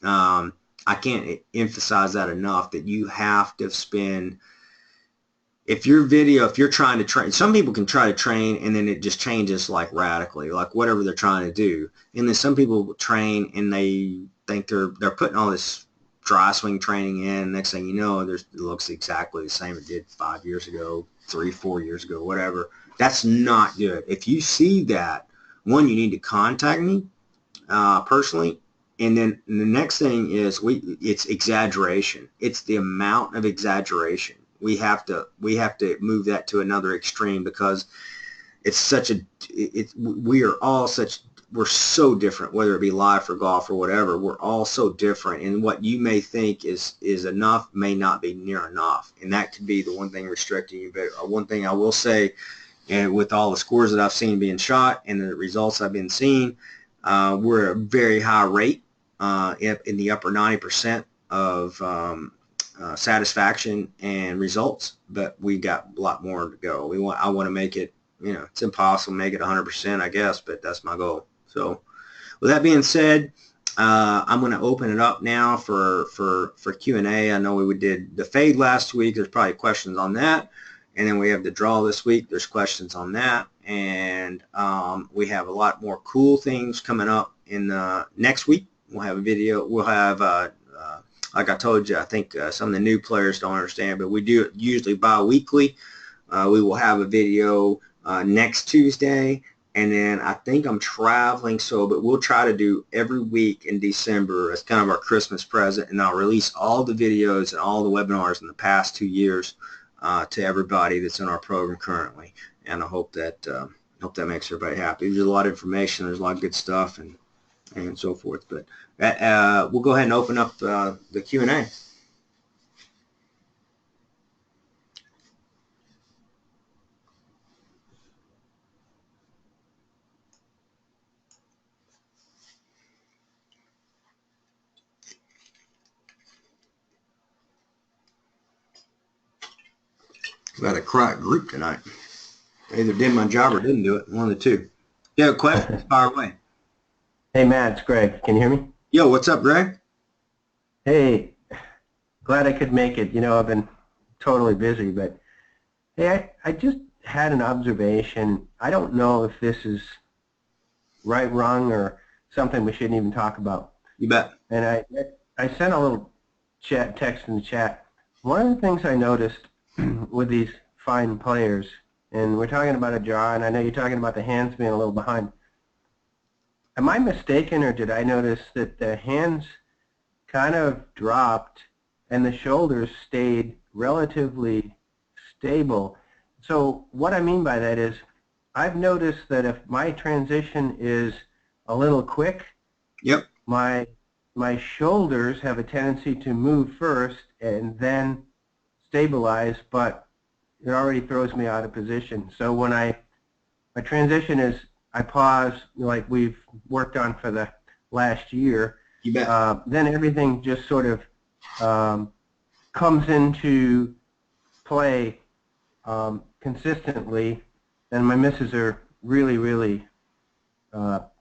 I can't emphasize that enough, that you have to spend, if you're trying to train, some people can try to train and then it just changes like radically, like whatever they're trying to do. And then some people train and they think they're putting all this dry swing training in. Next thing you know, it looks exactly the same it did 5 years ago, 3-4 years ago, whatever. That's not good. If you see that, one, you need to contact me personally. And then the next thing is it's exaggeration. It's the amount of exaggeration. We have to move that to another extreme, because it's we're so different, whether it be life or golf or whatever. We're all so different, and what you may think is enough may not be near enough, and that could be the one thing restricting you. But one thing I will say, and with all the scores that I've seen being shot and the results I've been seeing, we're at a very high rate, in the upper 90% of satisfaction and results, but we got a lot more to go. I want to make it, it's impossible to make it 100%, I guess, but that's my goal. So with that being said, I'm going to open it up now for Q&A. I know we did the fade last week. There's probably questions on that. And then we have the draw this week. There's questions on that. And we have a lot more cool things coming up in next week. We'll have a video. We'll have, like I told you, I think some of the new players don't understand, but we do it usually bi-weekly. We will have a video next Tuesday. And then I think I'm traveling, but we'll try to do every week in December as kind of our Christmas present. And I'll release all the videos and all the webinars in the past 2 years to everybody that's in our program currently. And I hope that makes everybody happy. There's a lot of information. There's a lot of good stuff and so forth. But we'll go ahead and open up the Q&A. We had a crack group tonight. I either did my job or didn't do it. One of the two. If you have a question, fire away. Hey, Matt, it's Greg. Can you hear me? Yo, what's up, Greg? Hey, glad I could make it. I've been totally busy, but hey, I just had an observation. I don't know if this is right, wrong, or something we shouldn't even talk about. You bet. And I sent a little text in the chat. One of the things I noticed with these fine players, and we're talking about a draw, and I know you're talking about the hands being a little behind. Am I mistaken, or did I notice that the hands kind of dropped and the shoulders stayed relatively stable? So what I mean by that is, I've noticed that if my transition is a little quick, yep, my shoulders have a tendency to move first and then stabilize, but it already throws me out of position. So when my transition is, I pause, like we've worked on for the last year, you bet. Then everything just sort of comes into play consistently, and my misses are really, really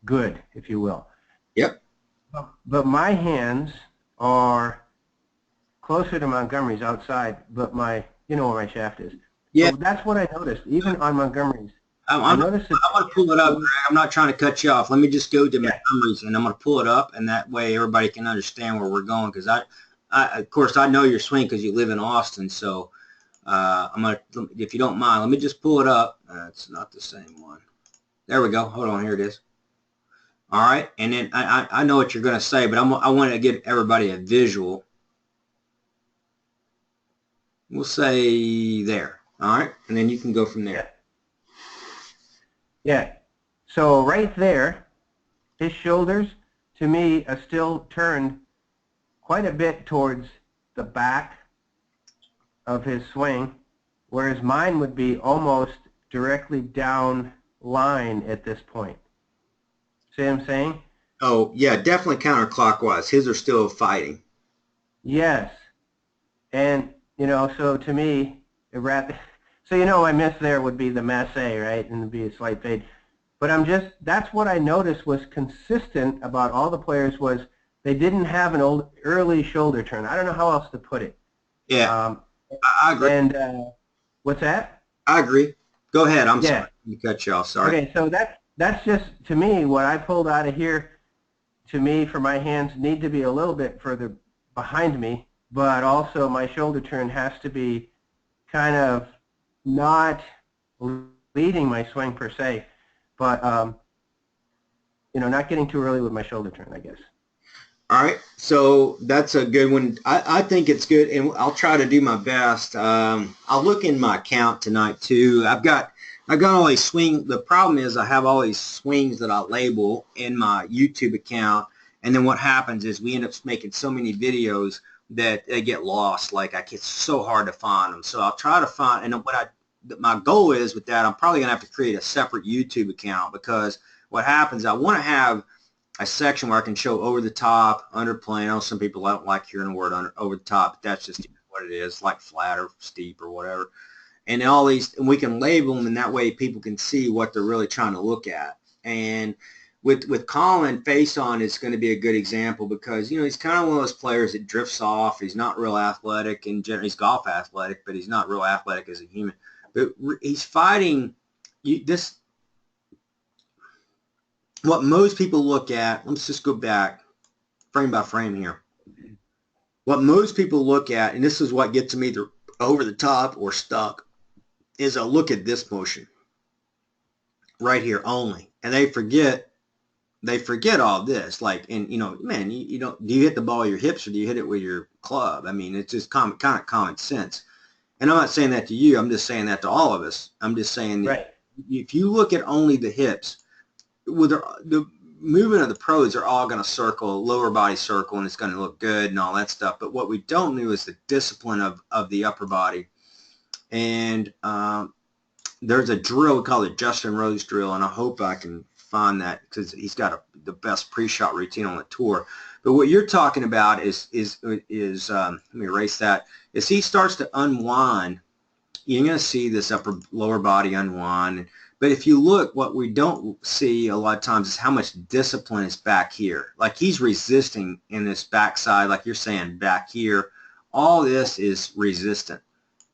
good, if you will. Yep. But my hands are closer to Montgomery's outside, but where my shaft is. Yeah. So that's what I noticed, even on Montgomery's. I want to pull it up, Greg. I'm not trying to cut you off. Let me just go to Montgomery's, and I'm going to pull it up, and that way everybody can understand where we're going. Because of course, I know your swing because you live in Austin. So I'm gonna, if you don't mind, let me just pull it up. It's not the same one. There we go. Hold on, here it is. All right, and then I know what you're going to say, but I want to give everybody a visual. We'll say there. All right, and then you can go from there. Yeah. So right there, his shoulders, to me, are still turned quite a bit towards the back of his swing, whereas mine would be almost directly down line at this point. See what I'm saying? Oh, yeah, definitely counterclockwise. His are still fighting. Yes. And, you know, so to me, so you know my miss there would be the masse, right? And it'd be a slight fade. But that's what I noticed was consistent about all the players was they didn't have an early shoulder turn. I don't know how else to put it. Yeah, I agree. And what's that? I agree. Go ahead. I'm sorry. You cut you off. Sorry. Okay, so that's just, to me, what I pulled out of here, to me, for my hands, need to be a little bit further behind me, but also my shoulder turn has to be kind of not leading my swing per se, but you know, not getting too early with my shoulder turn, I guess. All right, so that's a good one. I think it's good, and I'll try to do my best. I'll look in my account tonight too. I've got all these swings. The problem is I have all these swings that I label in my YouTube account, and then what happens is we end up making so many videos that they get lost. Like it's so hard to find them. So I'll try to find, and my goal is with that, I'm probably gonna have to create a separate YouTube account, because what happens, I want to have a section where I can show over the top, underplane. I know some people don't like hearing the word over the top, but that's just what it is, like flat or steep or whatever. And all these, and we can label them, and that way people can see what they're really trying to look at. And with Colin, face on is going to be a good example, because, you know, he's kind of one of those players that drifts off. He's not real athletic, and he's golf athletic, but he's not real athletic as a human. But he's fighting this. What most people look at, let's just go back frame by frame here. What most people look at, and this is what gets them either over the top or stuck, is a look at this motion right here only. And they forget all this. Like, and, you know, man, you don't, do you hit the ball with your hips or do you hit it with your club? I mean, it's just kind of common sense. And I'm not saying that to you. I'm just saying that to all of us. I'm just saying that if you look at only the hips, with the movement of the pros are all going to circle, lower body circle, and it's going to look good and all that stuff. But what we don't know is the discipline of the upper body. And there's a drill, we call it Justin Rose drill, and I hope I can find that, because he's got the best pre-shot routine on the tour. But what you're talking about is let me erase that, is he starts to unwind. You're going to see this lower body unwind. But if you look, what we don't see a lot of times is how much discipline is back here. Like he's resisting in this backside, like you're saying back here. All this is resistant.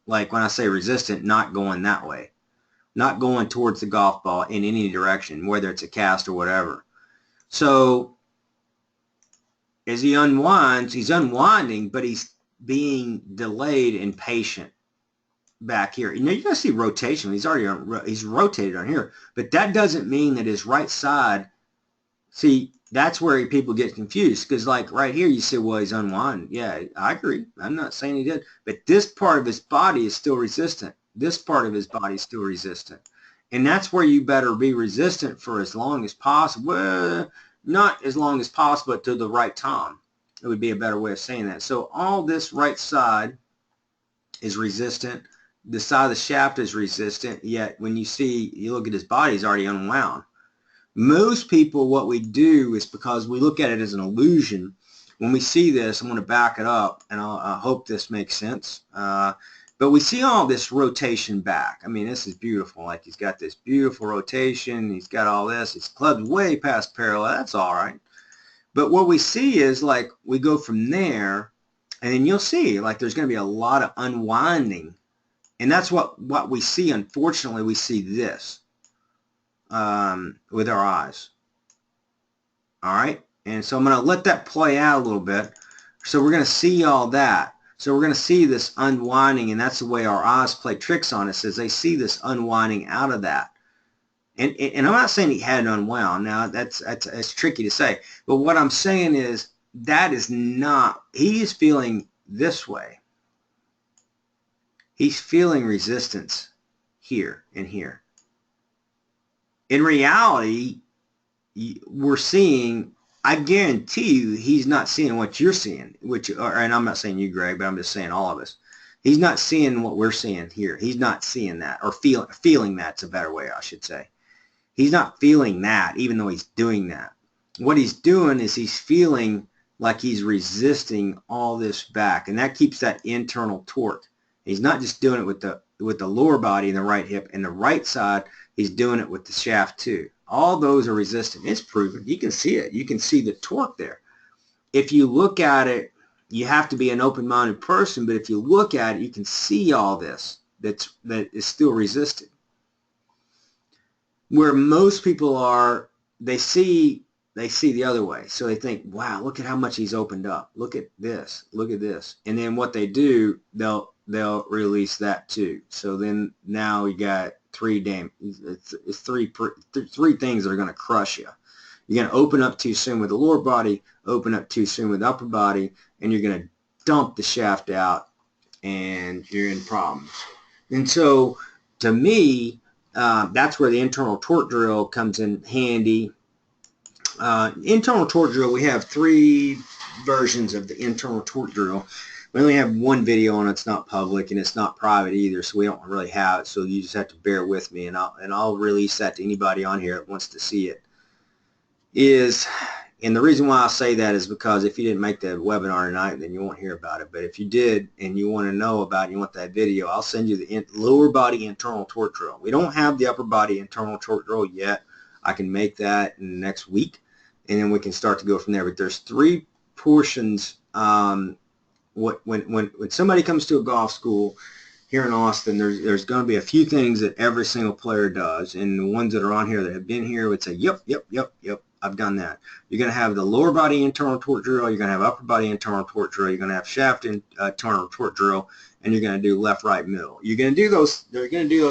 Like when I say resistant, not going that way, not going towards the golf ball in any direction, whether it's a cast or whatever. So as he unwinds, he's unwinding, but he's being delayed and patient back here. You know, you're going to see rotation. He's rotated on here, but that doesn't mean that his right side, see, that's where people get confused, because like right here you say, well, he's unwinding. Yeah, I agree. I'm not saying he did, but this part of his body is still resistant. This part of his body is still resistant. And that's where you better be resistant for as long as possible. Well, not as long as possible, but to the right time. It would be a better way of saying that. So all this right side is resistant. The side of the shaft is resistant, yet when you look at his body, he's already unwound. Most people, what we do is, because we look at it as an illusion, when we see this, I'm going to back it up, and I hope this makes sense. But we see all this rotation back. I mean, this is beautiful. Like he's got this beautiful rotation. He's got all this. His club's way past parallel. That's all right. But what we see is, like, we go from there, and then you'll see, like, there's going to be a lot of unwinding. And that's what we see. Unfortunately, we see this with our eyes. All right? And so I'm going to let that play out a little bit. So we're going to see all that. So we're going to see this unwinding, and that's the way our eyes play tricks on us, is they see this unwinding out of that. And I'm not saying he had unwound. Now that's tricky to say, but what I'm saying is that is not, he is feeling this way. He's feeling resistance here and here. In reality, we're seeing, I guarantee you, he's not seeing what you're seeing, and I'm not saying you, Greg, but I'm just saying all of us. He's not seeing what we're seeing here. He's not seeing that, or feeling that's a better way, I should say. He's not feeling that, even though he's doing that. What he's doing is he's feeling like he's resisting all this back, and that keeps that internal torque. He's not just doing it with the lower body and the right hip and the right side. He's doing it with the shaft too. All those are resistant. It's proven. You can see it. You can see the torque there. If you look at it, you have to be an open-minded person, but if you look at it, you can see all this that is still resisted. Where most people are, they see the other way. So they think, wow, look at how much he's opened up. Look at this. Look at this. And then what they do, they'll release that too. So then now you got three things that are going to crush you. You're going to open up too soon with the lower body, open up too soon with the upper body, and you're going to dump the shaft out, and you're in problems. And so to me, that's where the internal torque drill comes in handy. Internal torque drill, we have 3 versions of the internal torque drill. We only have one video on it. It's not public and it's not private either, so we don't really have it. So you just have to bear with me, and I'll release that to anybody on here that wants to see it. And the reason why I say that is because if you didn't make the webinar tonight, then you won't hear about it. But if you did and you want to know about it, you want that video, I'll send you the lower body internal torque drill. We don't have the upper body internal torque drill yet. I can make that in the next week, and then we can start to go from there. But there's 3 portions. When somebody comes to a golf school here in Austin, there's going to be a few things that every single player does, and the ones that are on here that have been here would say, yep, I've done that. You're going to have the lower body internal torque drill, you're going to have upper body internal torque drill, you're going to have shaft internal torque drill, and you're going to do left, right, middle. You're going to do those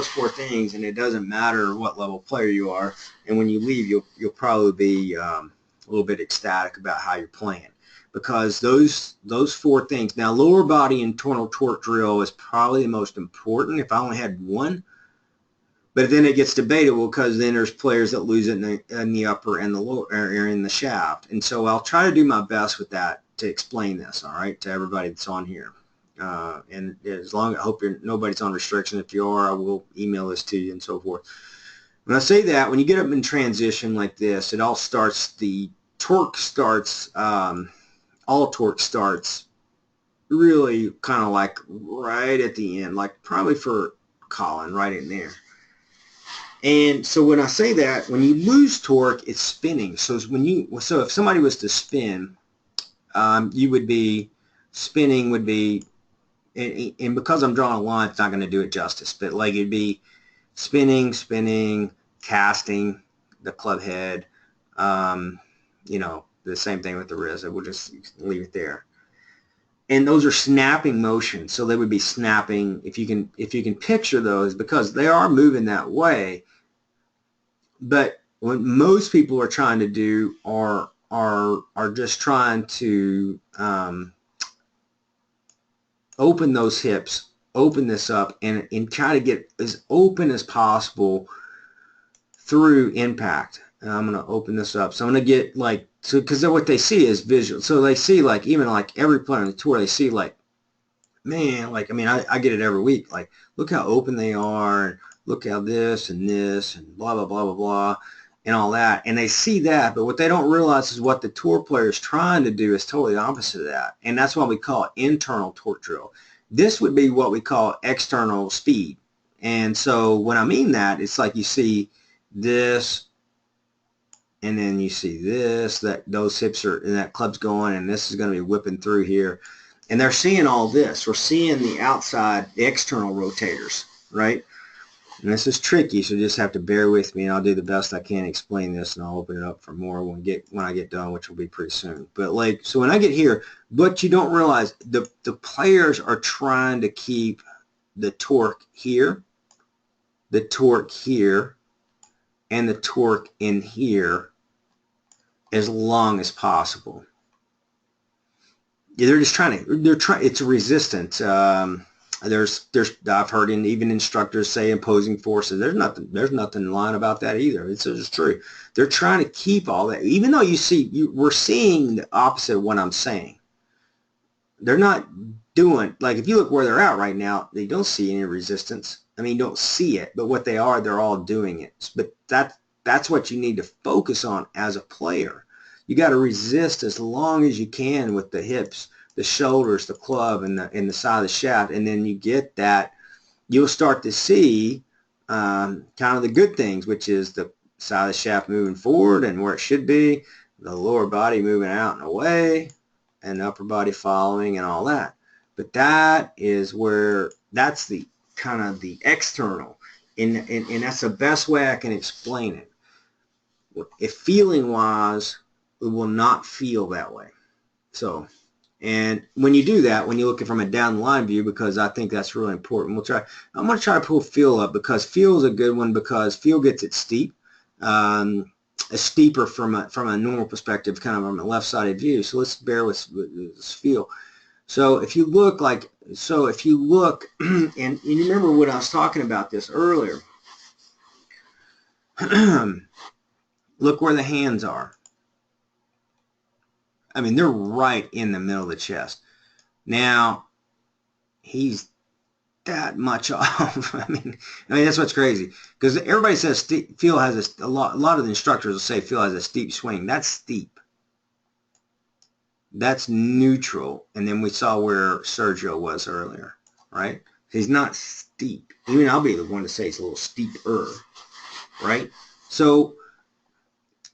4 things, and it doesn't matter what level player you are. And when you leave, you'll probably be a little bit ecstatic about how you're playing, because those 4 things. Now, lower body internal torque drill is probably the most important if I only had one. But then it gets debatable, because then there's players that lose it in the upper and the lower, or in the shaft. And so I'll try to do my best with that to explain this, all right, to everybody that's on here. And as long as I hope nobody's on restriction. If you are, I will email this to you and so forth. When I say that, when you get up in transition like this, it all starts, the torque starts, all torque starts really kind of like right at the end, like probably for Colin, right in there. And so when I say that, when you lose torque, it's spinning. So if somebody was to spin, you would be spinning would be, and because I'm drawing a line, it's not going to do it justice. But like it'd be spinning, casting the club head. You know, the same thing with the wrist. We'll just leave it there. And those are snapping motions. So they would be snapping. If you can picture those, because they are moving that way. But what most people are trying to do are just trying to open those hips, open this up, and try to get as open as possible through impact. And I'm going to open this up. So I'm going to get like, so because what they see is visual. So they see like, even like every player on the tour, they see like, man, like, I mean, I get it every week. Like, look how open they are. And look how this and blah, blah, blah, blah, blah, and all that. And they see that, but what they don't realize is what the tour player is trying to do is totally opposite of that. And that's why we call it internal torque drill. This would be what we call external speed. And so when I mean that, it's like you see this, and then you see this, that those hips are, and that club's going, and this is going to be whipping through here. And they're seeing all this. We're seeing the outside, the external rotators, right? And this is tricky, so you just have to bear with me, and I'll do the best I can explain this, and I'll open it up for more when I get done, which will be pretty soon. But like, so when I get here, but you don't realize the players are trying to keep the torque here, and the torque in here as long as possible. Yeah, they're just trying. It's a resistance. I've heard even instructors say imposing forces. There's nothing lying about that either. It's just true. They're trying to keep all that, even though we're seeing the opposite of what I'm saying. They're not doing, like, if you look where they're at right now, they don't see any resistance. I mean, you don't see it, but what they are, they're all doing it. But that's what you need to focus on as a player. You got to resist as long as you can with the hips, the shoulders, the club, and the side of the shaft, and then you get that. You'll start to see kind of the good things, which is the side of the shaft moving forward and where it should be, the lower body moving out and away, and the upper body following, and all that. But that's the kind of the external, and that's the best way I can explain it. If feeling wise, it will not feel that way. So, and when you do that, when you look at it from a down the line view, because I think that's really important, I'm going to try to pull feel up, because feel is a good one, because feel gets it steep, steeper from a normal perspective, kind of from a left-sided view. So let's bear with this feel. So if you look, and you remember what I was talking about this earlier. Look where the hands are. I mean, they're right in the middle of the chest. Now, he's that much off. I mean, that's what's crazy, because everybody says feel has a lot of the instructors will say feel has a steep swing. That's steep. That's neutral. And then we saw where Sergio was earlier, right? He's not steep. Even I'll be the one to say it's a little steeper, right? So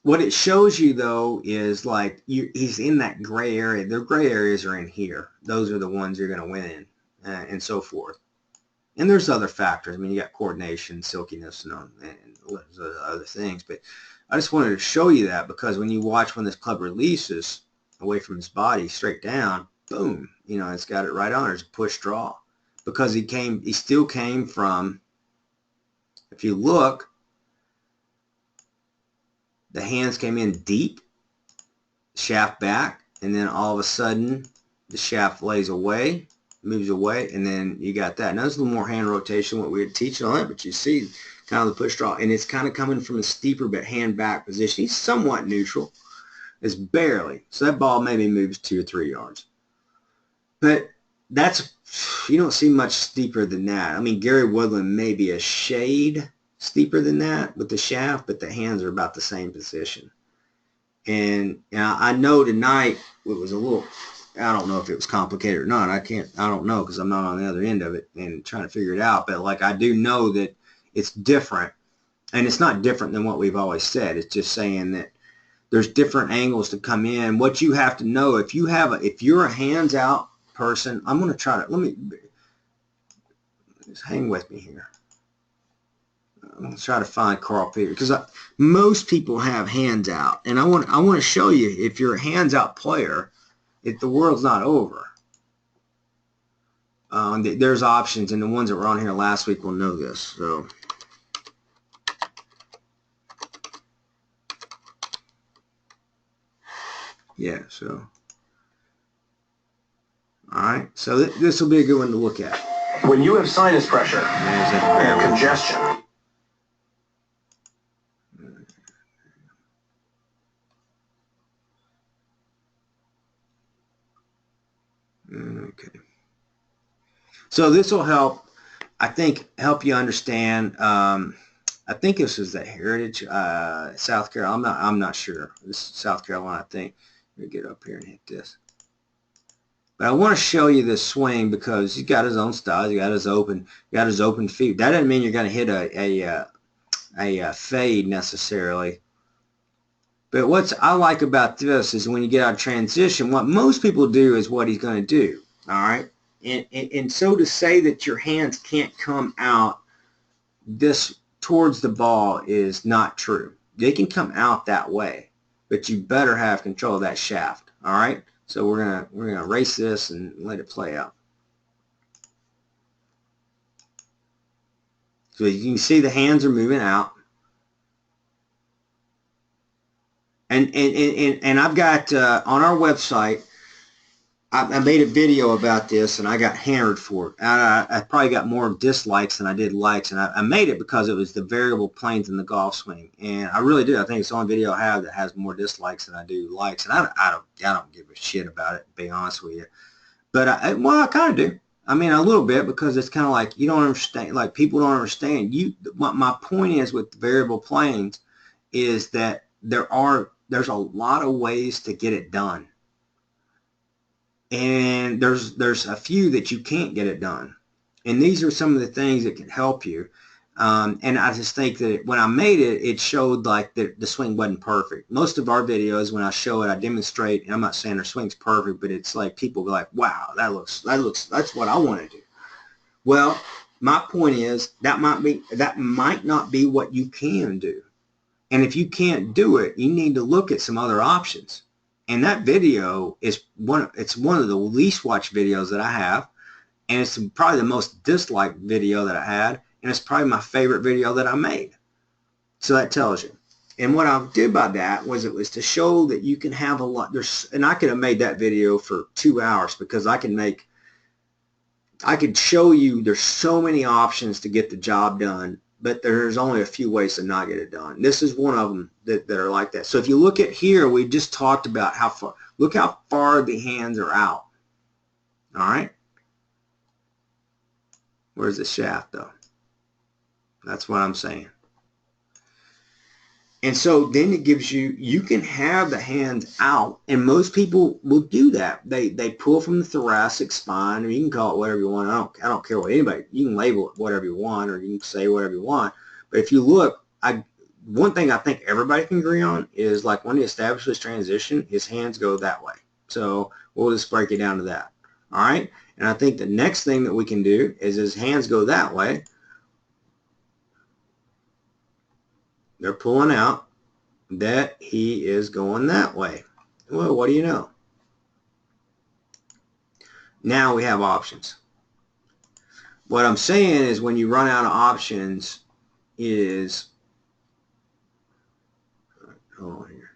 what it shows you, though, is like he's in that gray area. The gray areas are in here. Those are the ones you're going to win in, and so forth. And there's other factors. I mean, you got coordination, silkiness, and other things. But I just wanted to show you that, because when you watch when this club releases away from his body straight down, boom, it's got it right on there. It's a push draw, because he still came from, if you look, the hands came in deep, shaft back, and then all of a sudden the shaft lays away, moves away, and then you got that. Now there's a little more hand rotation, what we were teaching on that, but you see kind of the push draw, and it's kind of coming from a steeper but hand back position. He's somewhat neutral. It's barely. So that ball maybe moves 2 or 3 yards. But you don't see much steeper than that. I mean, Gary Woodland may be a shade steeper than that with the shaft, but the hands are about the same position. And I know tonight it was a little, I don't know if it was complicated or not. I don't know, because I'm not on the other end of it and trying to figure it out. But like, I do know that it's different, and it's not different than what we've always said. It's just saying that there's different angles to come in. What you have to know, if you're a hands out person, I'm going to try to, just hang with me here. I'm going to try to find Carl Peter, because most people have hands out, and I want to show you, if you're a hands out player, if the world's not over. There's options, and the ones that were on here last week will know this. So, yeah. So, all right. So this will be a good one to look at. When you have sinus pressure and congestion. Okay. So this will help, I think, help you understand. I think this is the Heritage, South Carolina. I'm not sure. This is South Carolina, I think. Let me get up here and hit this. But I want to show you this swing, because he's got his own style. He got his open feet. That doesn't mean you're going to hit a fade necessarily. But what I like about this is when you get out of transition, what most people do is what he's going to do. All right. And so to say that your hands can't come out this towards the ball is not true. They can come out that way, but you better have control of that shaft. All right. So we're gonna erase this and let it play out. So you can see the hands are moving out. And I've got on our website, I made a video about this, and I got hammered for it. I probably got more dislikes than I did likes, and I made it because it was the variable planes in the golf swing, and I really do. I think it's the only video I have that has more dislikes than I do likes, and I don't give a shit about it, to be honest with you. But I kind of do. I mean, a little bit, because it's kind of like you don't understand. Like, people don't understand. My point is with the variable planes is that there's a lot of ways to get it done. And there's a few that you can't get it done. And these are some of the things that can help you. And I just think that when I made it, it showed like the swing wasn't perfect. Most of our videos, when I show it, I demonstrate, and I'm not saying their swing's perfect, but it's like people go like, wow, that's what I want to do. Well, my point is that might not be what you can do. And if you can't do it, you need to look at some other options. And that video is one of the least watched videos that I have, and it's probably the most disliked video that I had, and it's probably my favorite video that I made. So that tells you. And what I did by that was it was to show that you can have a lot. And I could have made that video for 2 hours, because I could show you there's so many options to get the job done, but there's only a few ways to not get it done. This is one of them that are like that. So if you look at here, we just talked about how far. Look how far the hands are out. All right. Where's the shaft, though? That's what I'm saying. And so then it gives you can have the hands out, and most people will do that. They pull from the thoracic spine, or you can call it whatever you want. I don't care what anybody, you can label it whatever you want, or you can say whatever you want. But if you look, one thing I think everybody can agree on is, like, when he establishes transition, his hands go that way. So we'll just break it down to that. All right. And I think the next thing that we can do is his hands go that way. They're pulling out, that he is going that way. Well, what do you know? Now we have options. What I'm saying is, when you run out of options is, hold on here.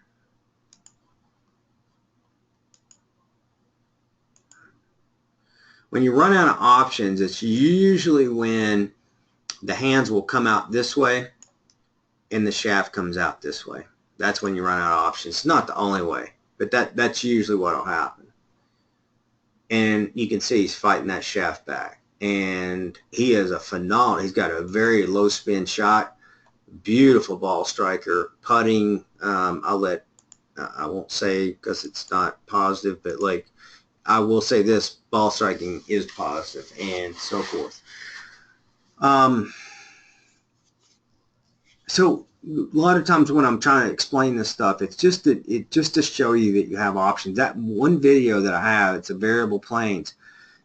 When you run out of options, it's usually when the hands will come out this way and the shaft comes out this way. That's when you run out of options. It's not the only way, but that's usually what will happen. And you can see he's fighting that shaft back. And he is a phenomenal. He's got a very low spin shot. Beautiful ball striker. Putting, I won't say because it's not positive, but like, I will say this, ball striking is positive, and so forth. So a lot of times when I'm trying to explain this stuff, it's just to show you that you have options. That one video that I have, it's a variable planes.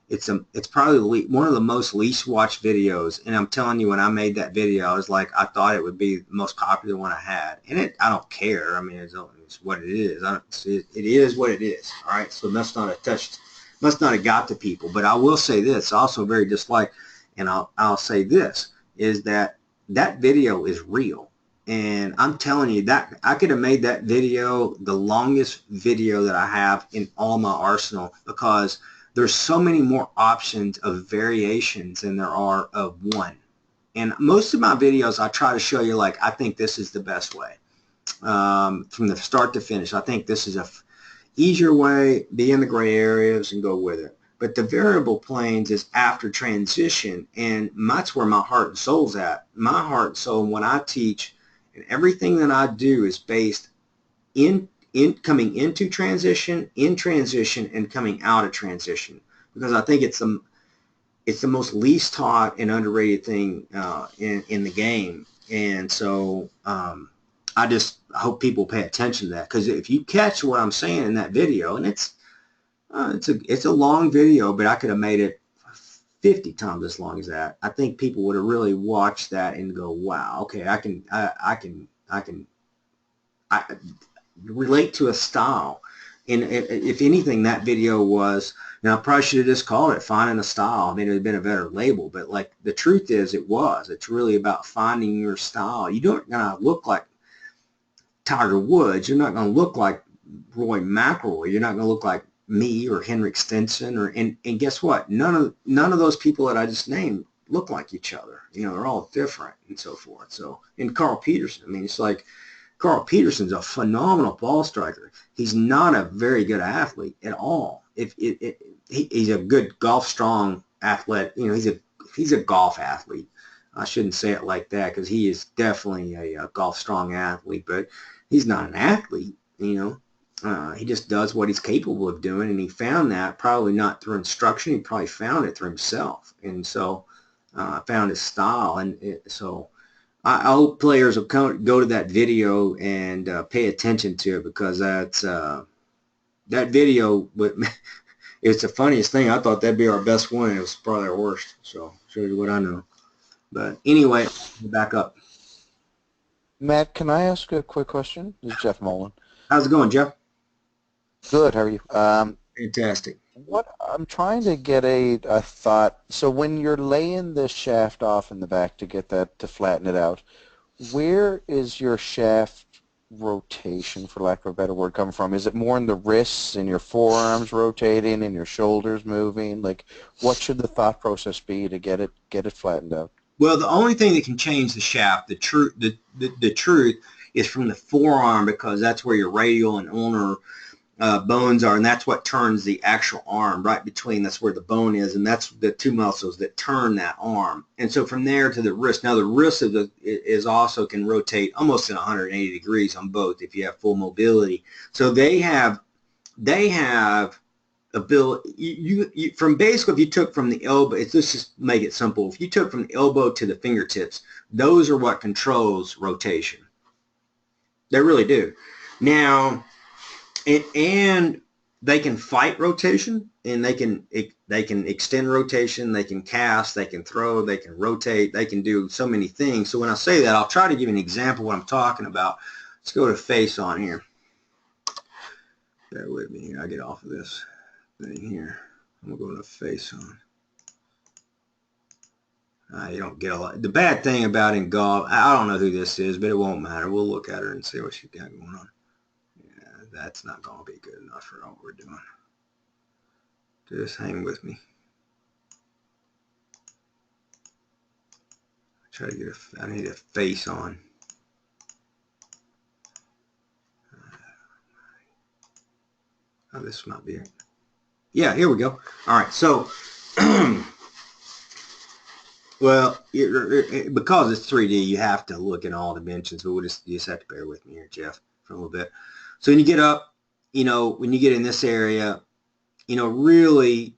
It's probably one of the most least watched videos, and I'm telling you, when I made that video, I was like, I thought it would be the most popular one I had, and I don't care. I mean, it's what it is. It is what it is. All right, so it must not have got to people. But I will say this, also very disliked, and I'll say this, is that video is real. And I'm telling you that I could have made that video the longest video that I have in all my arsenal, because there's so many more options of variations than there are of one. And most of my videos, I try to show you, like, I think this is the best way from the start to finish. I think this is a easier way, be in the gray areas and go with it. But the variable planes is after transition, and that's where my heart and soul's at. My heart and soul, when I teach, and everything that I do is based in coming into transition, in transition, and coming out of transition, because I think it's the most least taught and underrated thing in the game. And so I just hope people pay attention to that, because if you catch what I'm saying in that video, and it's a long video, but I could have made it 50 times as long as that, I think people would have really watched that and go, wow, okay, I can relate to a style. And if anything, that video was, now I probably should have just called it Finding a Style. I mean, it would have been a better label, but like the truth is it's really about finding your style. You don't gonna look like Tiger Woods. You're not going to look like Roy McIlroy. You're not going to look like me or Henrik Stenson. And guess what? None of those people that I just named look like each other. You know, they're all different and so forth. So, and Carl Peterson, I mean, it's like Carl Peterson's a phenomenal ball striker. He's not a very good athlete at all. He's a good golf strong athlete. You know, he's a golf athlete. I shouldn't say it like that because he is definitely a golf strong athlete, but he's not an athlete, you know. He just does what he's capable of doing, and he found that probably not through instruction. He probably found it through himself, and so found his style. And so I hope players will go to that video and pay attention to it, because that's that video. It's the funniest thing. I thought that'd be our best one. It was probably our worst. So shows you what I know. But anyway, back up. Matt, can I ask a quick question? This is Jeff Mullen. How's it going, Jeff? Good. How are you? Fantastic. What I'm trying to get a thought. So when you're laying the shaft off in the back to get that to flatten it out, where is your shaft rotation, for lack of a better word, coming from? Is it more in the wrists and your forearms rotating and your shoulders moving? Like, what should the thought process be to get it flattened out? Well, the only thing that can change the shaft, the truth is from the forearm, because that's where your radial and ulnar bones are, and that's what turns the actual arm right between. That's where the bone is, and that's the two muscles that turn that arm. And so from there to the wrist. Now the wrist is also can rotate almost in 180 degrees on both if you have full mobility. So they have ability. You from basically, if you took from the elbow, let's just make it simple. If you took from the elbow to the fingertips, those are what controls rotation. They really do. Now, and they can fight rotation, and they can extend rotation, they can cast, they can throw, they can rotate, they can do so many things. So when I say that, I'll try to give you an example of what I'm talking about. Let's go to face on here. Bear with me here. I get off of this thing here. I'm going to go to face on. You don't get a lot. The bad thing about in golf, I don't know who this is, but it won't matter. We'll look at her and see what she's got going on. Yeah, that's not going to be good enough for what we're doing. Just hang with me. Try to get I need a face on. Oh, this might be it. Yeah, here we go. All right, so well, because it's 3D, you have to look at all dimensions, but you just have to bear with me here, Jeff, for a little bit. So when you get up, you know, when you get in this area, you know, really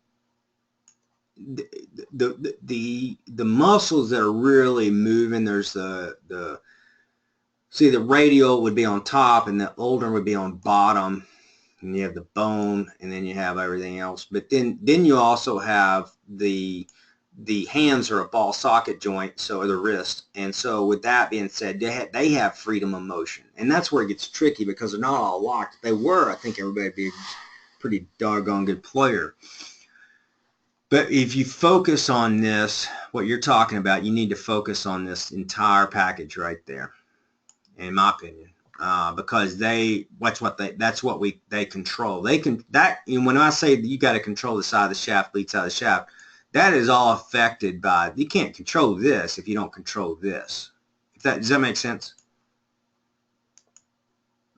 the muscles that are really moving, there's the radial would be on top and the ulnar would be on bottom, and you have the bone, and then you have everything else. But then you also have the hands are a ball socket joint, so the wrist. And so with that being said, they have freedom of motion, and that's where it gets tricky, because they're not all locked. If they were, I think everybody would be a pretty doggone good player. But if you focus on this, what you're talking about, you need to focus on this entire package right there, in my opinion. Because that's what they control. They can when I say you got to control the side of the shaft, lead side of the shaft, that is all affected by, you can't control this if you don't control this. Does that make sense?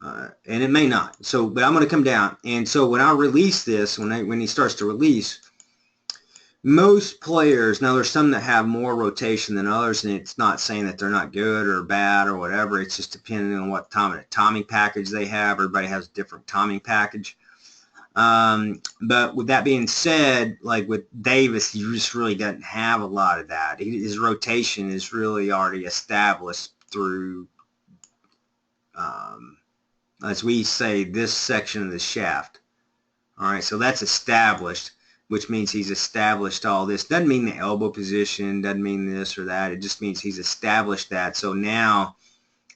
And it may not. So, but I'm going to come down, and so when I release this, when he starts to release, most players, now there's some that have more rotation than others, and it's not saying that they're not good or bad or whatever. It's just depending on what timing package they have. Everybody has a different timing package. But with that being said, like with Davis, he just really doesn't have a lot of that. His rotation is really already established through, as we say, this section of the shaft. All right, so that's established. which means he's established all this. Doesn't mean the elbow position, doesn't mean this or that. It just means he's established that. So now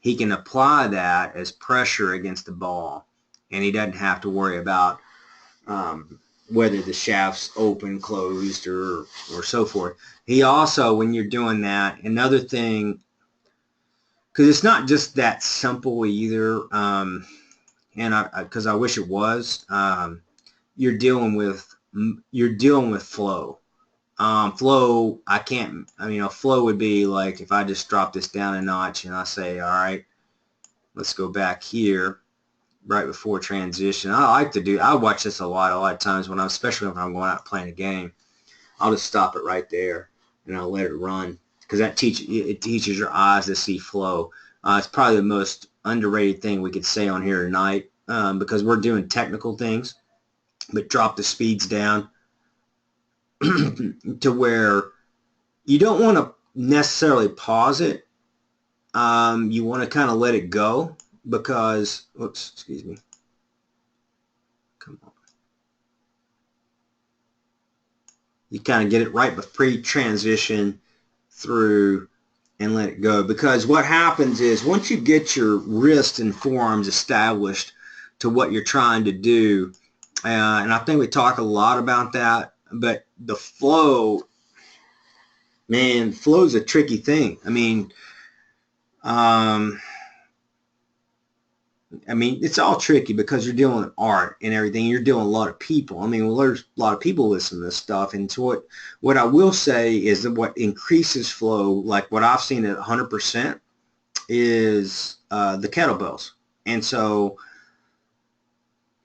he can apply that as pressure against the ball, and he doesn't have to worry about whether the shaft's open, closed, or so forth. He also, when you're doing that, another thing, because it's not just that simple either, and because I wish it was, you're dealing with flow. Flow, flow would be like if I just drop this down a notch and I say, all right, let's go back here right before transition. I watch this a lot of times especially when I'm going out playing a game. I'll just stop it right there and I'll let it run, because it teaches your eyes to see flow. It's probably the most underrated thing we could say on here tonight, because we're doing technical things, but drop the speeds down to where you don't want to necessarily pause it. You want to kind of let it go, because, whoops, excuse me. Come on. You kind of get it right pre-transition through and let it go, because what happens is once you get your wrist and forearms established to what you're trying to do, and I think we talk a lot about that, but the flow, man, flow is a tricky thing. It's all tricky because you're dealing with art and everything. You're dealing with a lot of people. There's a lot of people listening to this stuff. And so what I will say is that what increases flow, like what I've seen at 100%, is the kettlebells. And so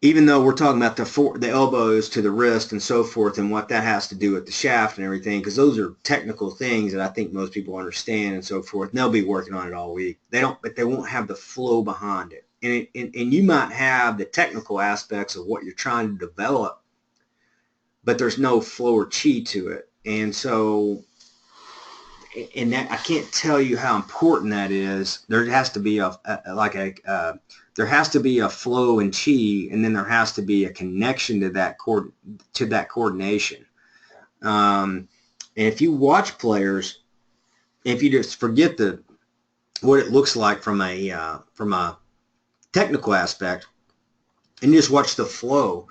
even though we're talking about the elbows to the wrist and so forth and what that has to do with the shaft and everything, because those are technical things that I think most people understand and so forth, and they'll be working on it all week. But they won't have the flow behind it. And you might have the technical aspects of what you're trying to develop, but there's no flow or chi to it. And so, and that, I can't tell you how important that is. There has to be there has to be a flow and chi, and then there has to be a connection to that coordination. And if you watch players, if you just forget what it looks like from a technical aspect, and you just watch the flow,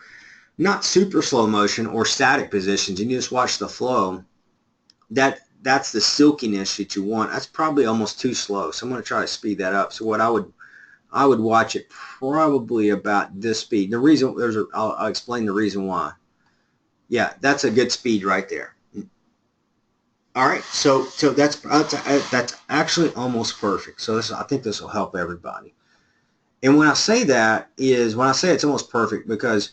not super slow motion or static positions, and you just watch the flow, that's the silkiness that you want. That's probably almost too slow, so I'm going to try to speed that up. So what I would watch it probably about this speed. The reason I'll explain the reason why. Yeah, that's a good speed right there. All right, so that's actually almost perfect. So I think this will help everybody. And when I say it's almost perfect, because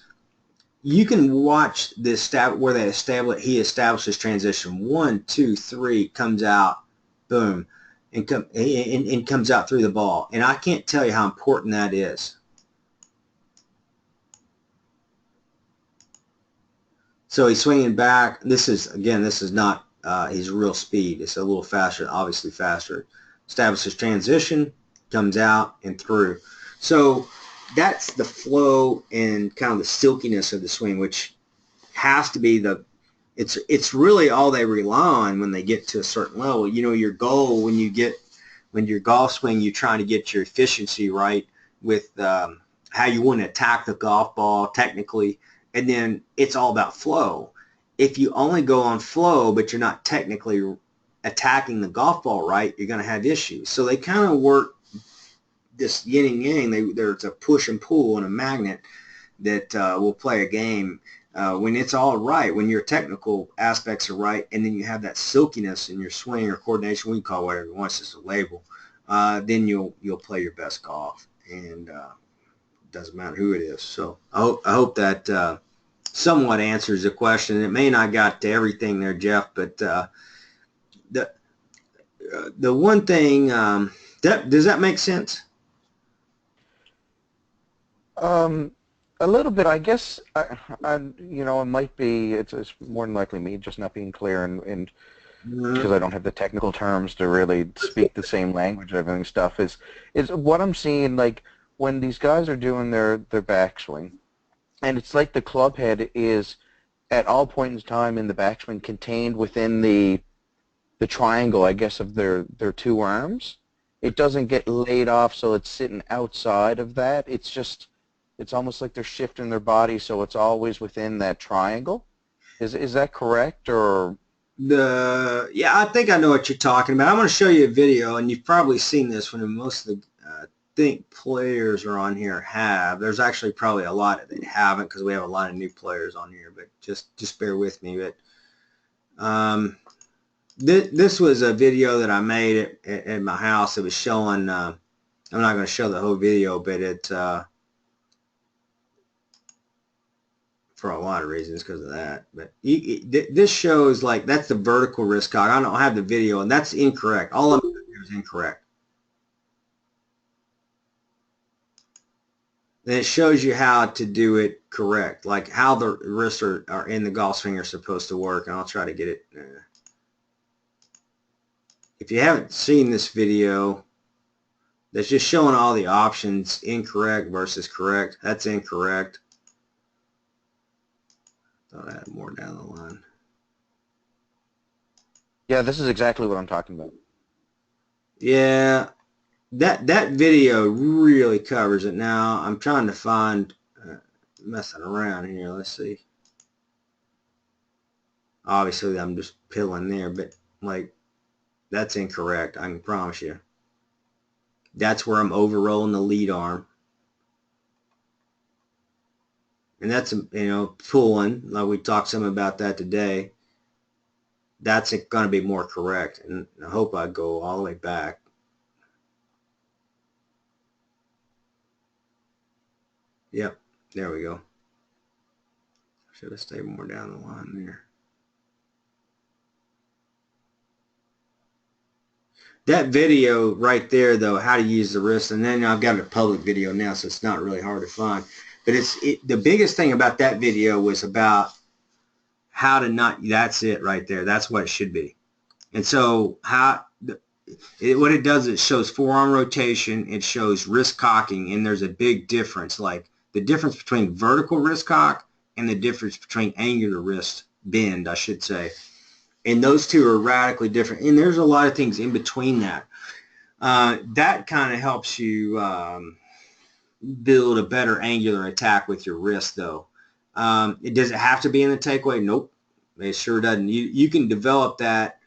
you can watch this where he establishes transition. 1, 2, 3, comes out, boom, and comes out through the ball. And I can't tell you how important that is. So he's swinging back. This is not his real speed. It's a little faster, obviously faster. Establishes transition, comes out and through. So that's the flow and kind of the silkiness of the swing, which has to be it's really all they rely on when they get to a certain level. Your goal when your golf swing, you're trying to get your efficiency right with how you want to attack the golf ball technically, and then it's all about flow. If you only go on flow, but you're not technically attacking the golf ball right, you're going to have issues. So they kind of work this yin and yang. There's a push and pull and a magnet that will play a game when it's all right, when your technical aspects are right, and then you have that silkiness in your swing or coordination, we can call it whatever you want, it's just a label, then you'll play your best golf, and it doesn't matter who it is. So I hope that somewhat answers the question. It may not got to everything there, Jeff, but the one thing, does that make sense? A little bit, I guess. It might be. It's more than likely me just not being clear, and because I don't have the technical terms to really speak the same language. Everything stuff is what I'm seeing. Like when these guys are doing their backswing, and it's like the club head is at all points in time in the backswing contained within the triangle, I guess, of their two arms. It doesn't get laid off so it's sitting outside of that. It's almost like they're shifting their body so it's always within that triangle. Is that correct? Or Yeah, I think I know what you're talking about. I'm going to show you a video, and you've probably seen this when most of the think players are on here have. There's actually probably a lot that haven't because we have a lot of new players on here, but just bear with me. But this was a video that I made at my house. It was showing, I'm not going to show the whole video, but it, for a lot of reasons because of that. But this shows, like, that's the vertical wrist cock. I don't have the video, and that's incorrect. All of it is incorrect. And it shows you how to do it correct, like how the wrists are in the golf swing are supposed to work. And I'll try to get it. If you haven't seen this video, that's just showing all the options, incorrect versus correct. That's incorrect. Thought I had more down the line. yeah, this is exactly what I'm talking about. Yeah. That video really covers it. Now I'm trying to find, messing around here. Let's see. Obviously I'm just pilling there, but like that's incorrect. I can promise you. That's where I'm overrolling the lead arm, and that's pulling. Like we talked some about that today. That's going to be more correct, and I hope I go all the way back. Yep, there we go. Should have stayed more down the line there. That video right there, though, how to use the wrist, and then I've got a public video now, so it's not really hard to find. But the biggest thing about that video was about how to not. That's it right there. That's what it should be. And so what it does is it shows forearm rotation, it shows wrist cocking, and there's a big difference. Like the difference between vertical wrist cock and the difference between angular wrist bend, I should say. And those two are radically different. And there's a lot of things in between that. That kind of helps you build a better angular attack with your wrist, though. Does it have to be in the takeaway? Nope. It sure doesn't. You can develop that.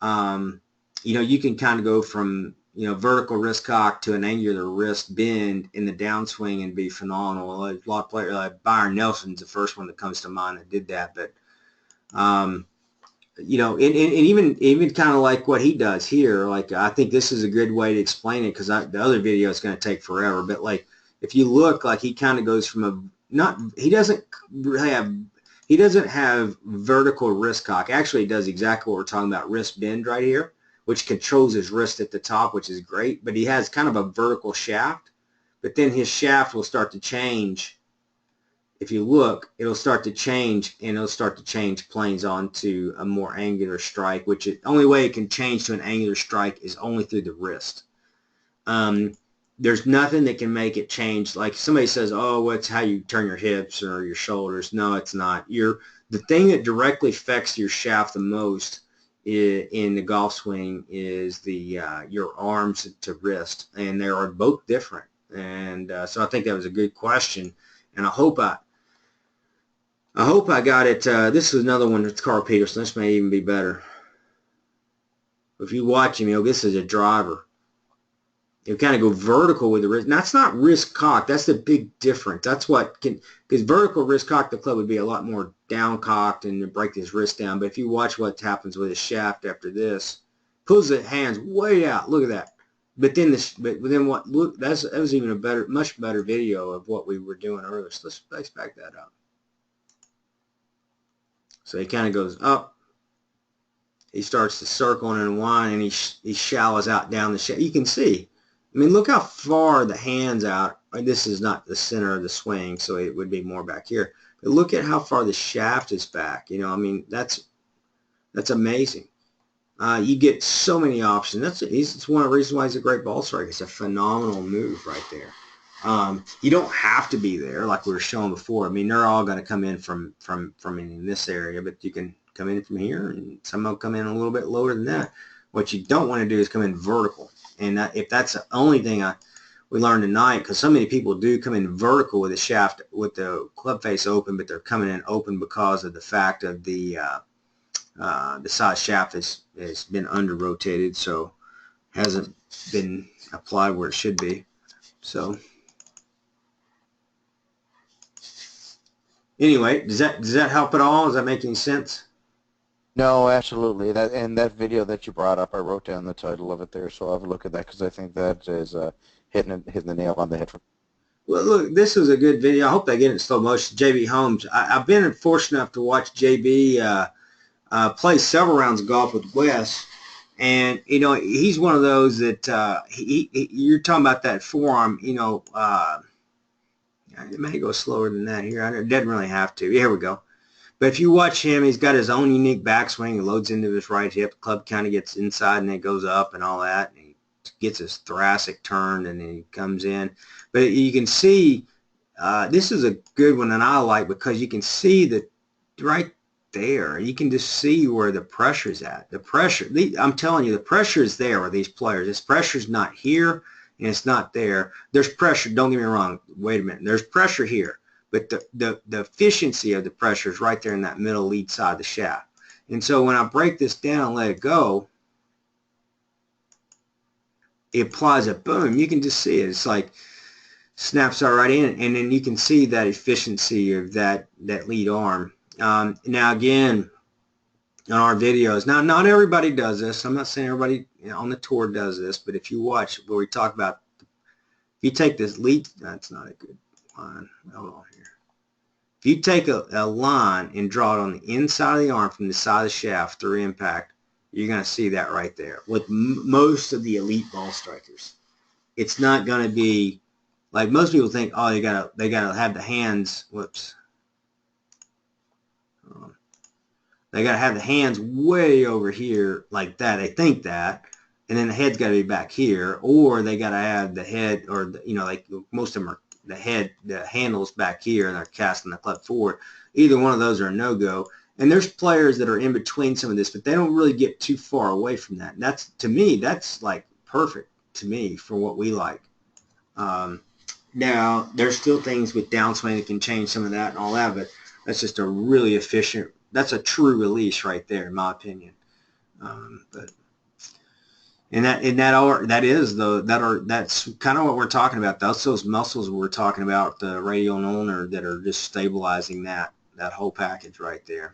You can kind of go from vertical wrist cock to an angular wrist bend in the downswing and be phenomenal. A lot of players like Byron Nelson's the first one that comes to mind that did that, but and even kind of like what he does here. Like I think this is a good way to explain it because the other video is going to take forever. But like if you look, like he kind of goes from he doesn't have vertical wrist cock. Actually, he does exactly what we're talking about, wrist bend right here, which controls his wrist at the top, which is great. But he has kind of a vertical shaft, but then his shaft will start to change. If you look, it'll start to change, and it'll start to change planes onto a more angular strike, which the only way it can change to an angular strike is only through the wrist. There's nothing that can make it change. Like somebody says, oh, what's how you turn your hips or your shoulders. No, it's not. The thing that directly affects your shaft the most in the golf swing is your arms to wrist, and they are both different. And so I think that was a good question, and I hope I got it. This is another one with Carl Peterson. This may even be better. If you watch him, this is a driver. You kind of go vertical with the wrist. Now, that's not wrist cock. That's the big difference. That's what because vertical wrist cock, the club would be a lot more down cocked and break his wrist down. But if you watch what happens with his shaft after this, pulls the hands way out. Look at that. But then what? Look, that was even a much better video of what we were doing earlier. So let's back that up. So he kind of goes up. He starts to circle and unwind, and he shallows out down the shaft. You can see. I mean, look how far the hand's out. This is not the center of the swing, so it would be more back here. But look at how far the shaft is back. I mean, that's amazing. You get so many options. It's one of the reasons why he's a great ball striker. It's a phenomenal move right there. You don't have to be there like we were showing before. I mean, they're all going to come in from in this area, but you can come in from here, and some will come in a little bit lower than that. What you don't want to do is come in vertical, and if that's the only thing we learned tonight, because so many people do come in vertical with the shaft, with the club face open, but they're coming in open because of the fact of the side shaft has been under rotated, so hasn't been applied where it should be. So anyway, does that help at all? Does that make any sense? No, absolutely. That video that you brought up, I wrote down the title of it there, so I'll have a look at that because I think that is hitting the nail on the head. Well, look, this was a good video. I hope they get it in slow motion. JB Holmes. I've been fortunate enough to watch JB play several rounds of golf with Wes, and you know he's one of those that you're talking about that forearm. You know, it may go slower than that here. It doesn't really have to. Here we go. But if you watch him, he's got his own unique backswing. He loads into his right hip. The club kind of gets inside and it goes up and all that. And he gets his thoracic turned and then he comes in. But you can see this is a good one that I like because you can see that right there. You can just see where the pressure's at. The pressure, I'm telling you, the pressure is there with these players. This pressure's not here and it's not there. There's pressure. Don't get me wrong. Wait a minute. There's pressure here. But the efficiency of the pressure is right there in that middle lead side of the shaft. And so when I break this down and let it go, it applies a boom. You can just see it. It's like snaps right in, and then you can see that efficiency of that lead arm. Now again, on our videos, now not everybody does this. I'm not saying everybody on the tour does this, but if you watch where we talk about, if you take this lead, that's not a good line. Hold on here. If you take a line and draw it on the inside of the arm from the side of the shaft through impact, you're going to see that right there. With most of the elite ball strikers, it's not going to be like most people think. Oh, they gotta have the hands. Whoops. They gotta have the hands way over here like that. They think that, and then the head's got to be back here, or they gotta have the head, or like most of them are. The handle's back here and they're casting the club forward. Either one of those are a no-go. And there's players that are in between some of this, but they don't really get too far away from that. And that's, to me, that's like perfect to me for what we like. Now, there's still things with downswing that can change some of that and all that, but that's just a really efficient, that's a true release right there, in my opinion. That's kind of what we're talking about. That's those muscles we're talking about, the radial and ulnar, that are just stabilizing that whole package right there.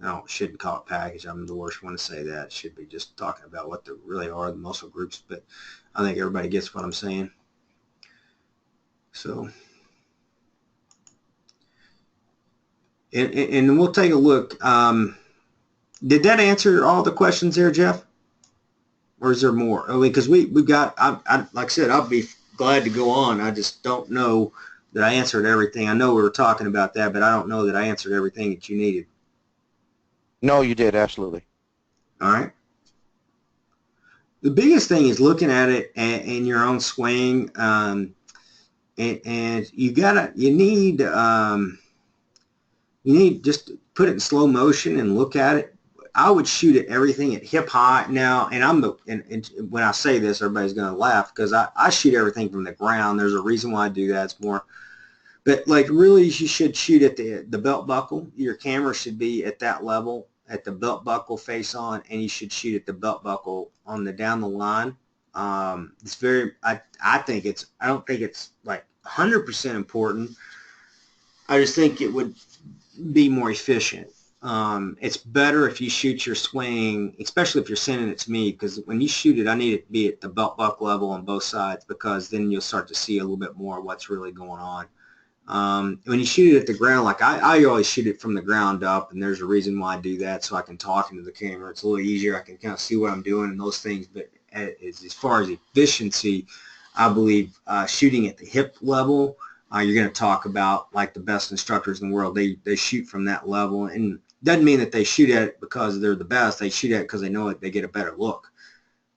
I shouldn't call it package. I'm the worst one to say that. It should be just talking about what they really are, the muscle groups. But I think everybody gets what I'm saying. So, and we'll take a look. Did that answer all the questions there, Jeff? Or is there more? I mean, because we've got, like I said, I'll be glad to go on. I just don't know that I answered everything. I know we were talking about that, but I don't know that I answered everything that you needed. No, you did, absolutely. All right. The biggest thing is looking at it in your own swing, and you need just put it in slow motion and look at it. I would shoot at everything at hip high now, and when I say this, everybody's going to laugh because I shoot everything from the ground. There's a reason why I do that. It's more, but like really, you should shoot at the belt buckle. Your camera should be at that level, at the belt buckle face on, and you should shoot at the belt buckle on the down the line. It's very. I don't think it's like 100% important. I just think it would be more efficient. It's better if you shoot your swing, especially if you're sending it to me, because when you shoot it, I need it to be at the belt buckle level on both sides, because then you'll start to see a little bit more of what's really going on. When you shoot it at the ground, like I always shoot it from the ground up, and there's a reason why I do that, so I can talk into the camera. It's a little easier. I can kind of see what I'm doing and those things. But as far as efficiency, I believe shooting at the hip level, you're going to talk about like the best instructors in the world. They shoot from that level, and doesn't mean that they shoot at it because they're the best. They shoot at it because they know it, they get a better look.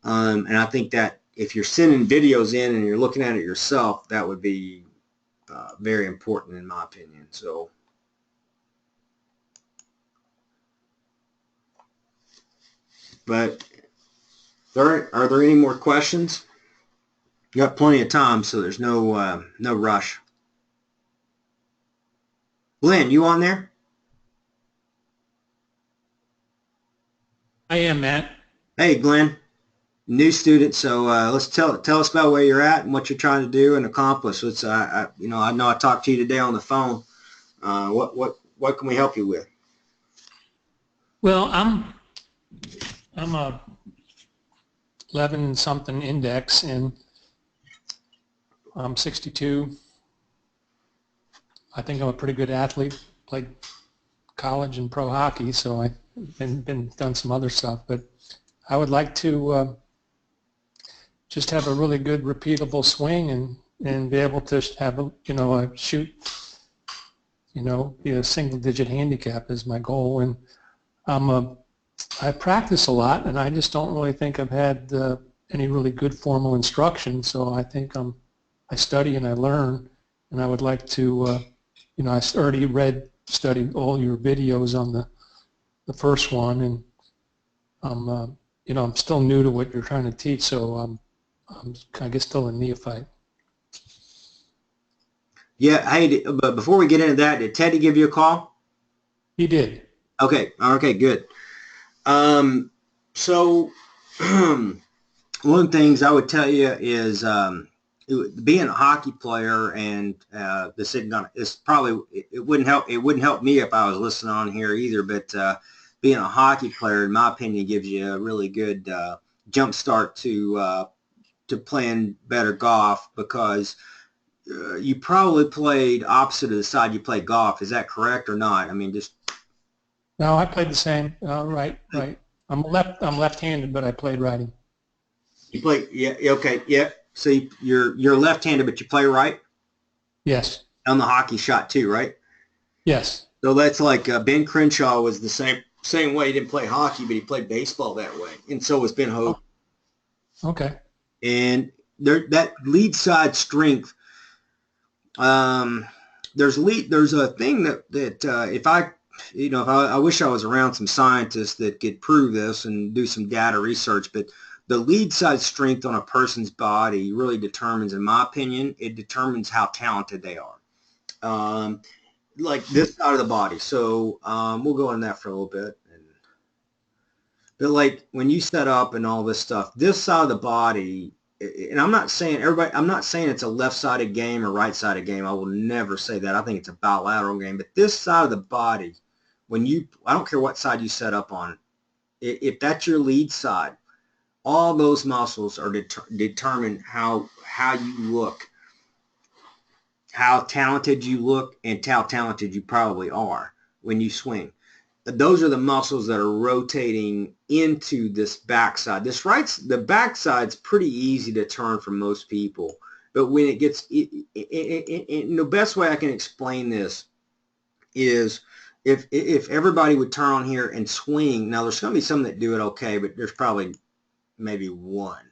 And I think that if you're sending videos in and you're looking at it yourself, that would be very important in my opinion. So, but are there any more questions? You got plenty of time, so there's no rush. Glenn, you on there? I am, Matt. Hey, Glenn, new student. So let's tell us about where you're at and what you're trying to do and accomplish. Let's I know I talked to you today on the phone. What can we help you with? Well, I'm a 11 something index, and I'm 62. I think I'm a pretty good athlete. Played college and pro hockey, so I've been done some other stuff. But I would like to just have a really good, repeatable swing and be able to have a shoot. Be a single-digit handicap is my goal, and I practice a lot, and I just don't really think I've had any really good formal instruction. So I think I study and I learn, and I would like to. I already studied all your videos on the first one, and I'm still new to what you're trying to teach, so I'm I guess still a neophyte. Yeah. Hey, but before we get into that, did Teddy give you a call? He did. Okay. Good. So one of the things I would tell you is being a hockey player, and this probably it wouldn't help me if I was listening on here either. But being a hockey player, in my opinion, gives you a really good jump start to playing better golf, because you probably played opposite of the side you play golf. Is that correct or not? I mean, just No, I played the same. Right. I'm left-handed, but I played righty. you play. Yeah. Okay. Yeah. So you're left-handed, but you play right Yes. on the hockey shot too, right? Yes. So that's like Ben Crenshaw was the same way. He didn't play hockey, but he played baseball that way, and so was Ben Hogan. Okay. And that lead side strength. There's a thing that if I wish I was around some scientists that could prove this and do some data research, but the lead side strength on a person's body really determines, in my opinion, it determines how talented they are. Like this side of the body. So we'll go on that for a little bit. But like when you set up and all this stuff, this side of the body, and I'm not saying it's a left-sided game or right-sided game. I will never say that. I think it's a bilateral game. But this side of the body, I don't care what side you set up on, if that's your lead side, all those muscles are determine how you look, how talented you look, and how talented you probably are when you swing. Those are the muscles that are rotating into this backside. The backside's pretty easy to turn for most people, but when it gets, the best way I can explain this is if everybody would turn on here and swing. Now there's going to be some that do it okay, but there's probably maybe one,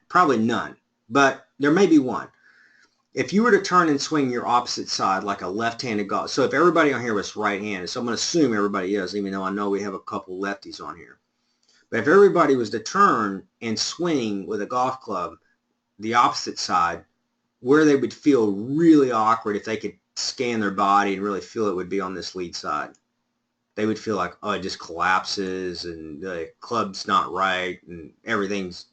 probably none, but there may be one. If you were to turn and swing your opposite side like a left-handed golf, so if everybody on here was right-handed, so I'm going to assume everybody is, even though I know we have a couple lefties on here. But if everybody was to turn and swing with a golf club, the opposite side, where they would feel really awkward if they could scan their body and really feel it would be on this lead side. They would feel like, oh, it just collapses and the club's not right and everything's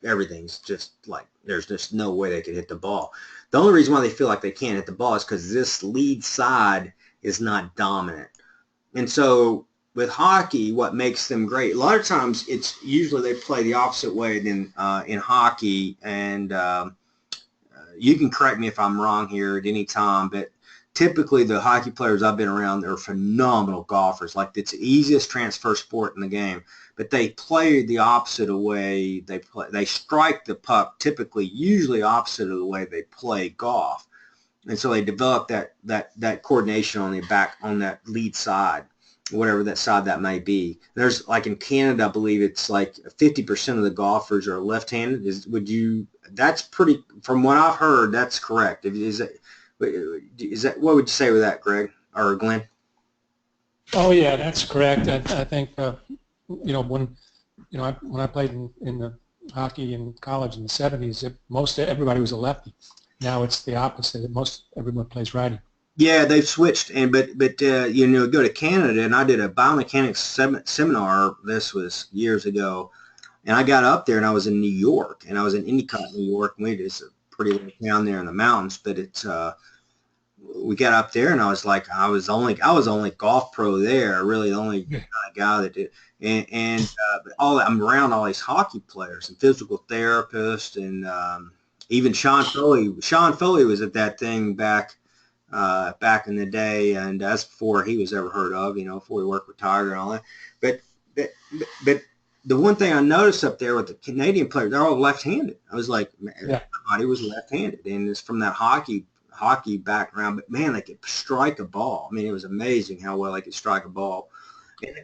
just like there's just no way they could hit the ball. The only reason why they feel like they can't hit the ball is because this lead side is not dominant. And so with hockey, what makes them great, a lot of times it's usually they play the opposite way than in hockey. And you can correct me if I'm wrong here at any time, but typically the hockey players I've been around, they're phenomenal golfers. Like it's the easiest transfer sport in the game, but they play the opposite of the way they play. They strike the puck typically, usually opposite of the way they play golf. And so they develop that coordination on the back, on that lead side. whatever that side that may be. There's like in Canada, I believe it's like 50% of the golfers are left-handed. That's pretty, from what I've heard, that's correct. Is that, what would you say with that, Greg or Glenn? Oh yeah, that's correct. I think when when I played in the hockey in college in the 70s, everybody was a lefty. Now it's the opposite. Everyone plays righty. Yeah, they've switched, and but go to Canada, and I did a biomechanics seminar. This was years ago, and I got up there, and I was in New York, and I was in Endicott, New York. And it's a pretty little town there in the mountains, but it's we got up there, and I was like, I was only golf pro there, really the only kind of guy that did, and I'm around all these hockey players and physical therapists, and even Sean Foley. Sean Foley was at that thing back in the day, and that's before he was ever heard of, before he worked with Tiger and all that. But the one thing I noticed up there with the Canadian players, they're all left-handed. I was like, man, everybody was left-handed, and it's from that hockey background. But man, they could strike a ball. I mean, it was amazing how well they could strike a ball.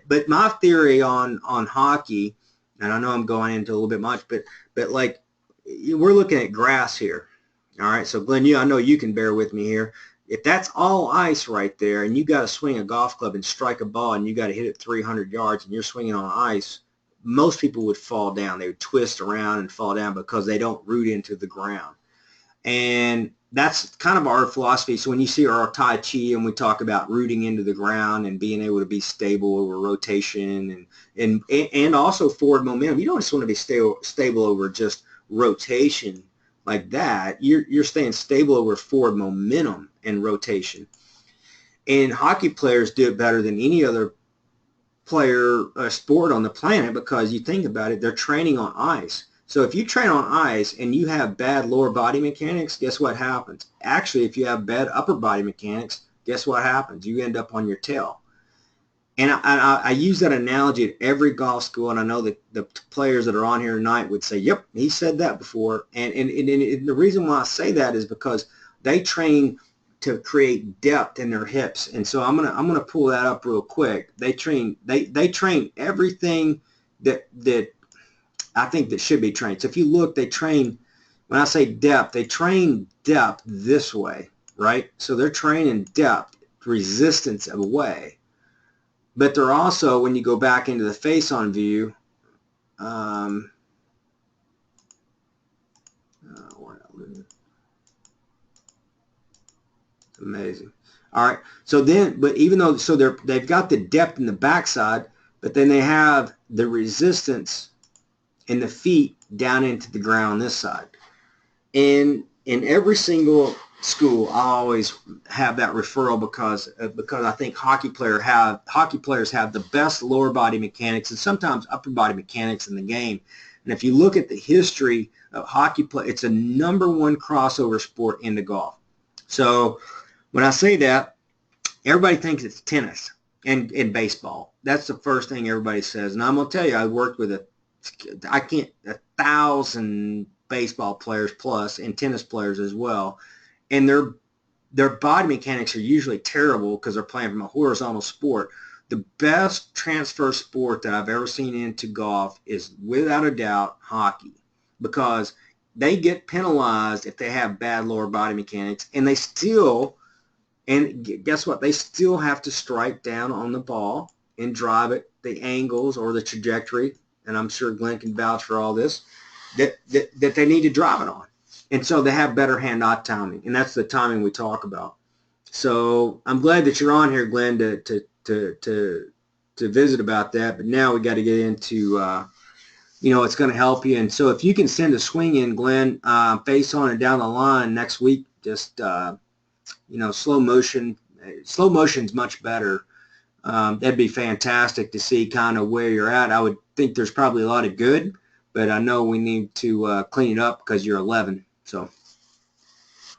But my theory on hockey, and I know I'm going into a little bit much, but like we're looking at grass here. All right, so Glenn, I know you can bear with me here. If that's all ice right there, and you got to swing a golf club and strike a ball, and you got to hit it 300 yards, and you're swinging on ice, most people would fall down. They would twist around and fall down because they don't root into the ground. And that's kind of our philosophy. So when you see our Tai Chi and we talk about rooting into the ground and being able to be stable over rotation and also forward momentum, you don't just want to be stable over just rotation like that. You're staying stable over forward momentum and rotation. And hockey players do it better than any other player sport on the planet because you think about it, they're training on ice. So if you train on ice and you have bad lower body mechanics, guess what happens? Actually, if you have bad upper body mechanics, guess what happens? You end up on your tail. And I use that analogy at every golf school, and I know that the players that are on here tonight would say, yep, he said that before. And the reason why I say that is because they train to create depth in their hips. And so I'm gonna pull that up real quick. They train everything that I think that should be trained. So if you look, they train, when I say depth, they train depth this way, right? So they're training depth, resistance away. But they're also, when you go back into the face-on view, it's amazing. All right. So then, but even though, so they've got the depth in the backside, but then they have the resistance in the feet down into the ground on this side. In every single school, I always have that referral because I think hockey players have the best lower body mechanics and sometimes upper body mechanics in the game. And if you look at the history of hockey play, it's a #1 crossover sport into golf. So when I say that, everybody thinks it's tennis and baseball. That's the first thing everybody says. And I'm going to tell you, I worked with 1,000 baseball players plus and tennis players as well. And their body mechanics are usually terrible because they're playing from a horizontal sport. The best transfer sport that I've ever seen into golf is without a doubt hockey, because they get penalized if they have bad lower body mechanics, and guess what? They still have to strike down on the ball and drive it, the angles or the trajectory, and I'm sure Glenn can vouch for all this, that they need to drive it on. And so they have better hand-eye timing, and that's the timing we talk about. So I'm glad that you're on here, Glenn, to visit about that. But now we got to get into, it's going to help you. And so if you can send a swing in, Glenn, face on and down the line next week, just, slow motion. Slow motion's much better. That'd be fantastic to see kind of where you're at. I would think there's probably a lot of good, but I know we need to clean it up because you're 11. So.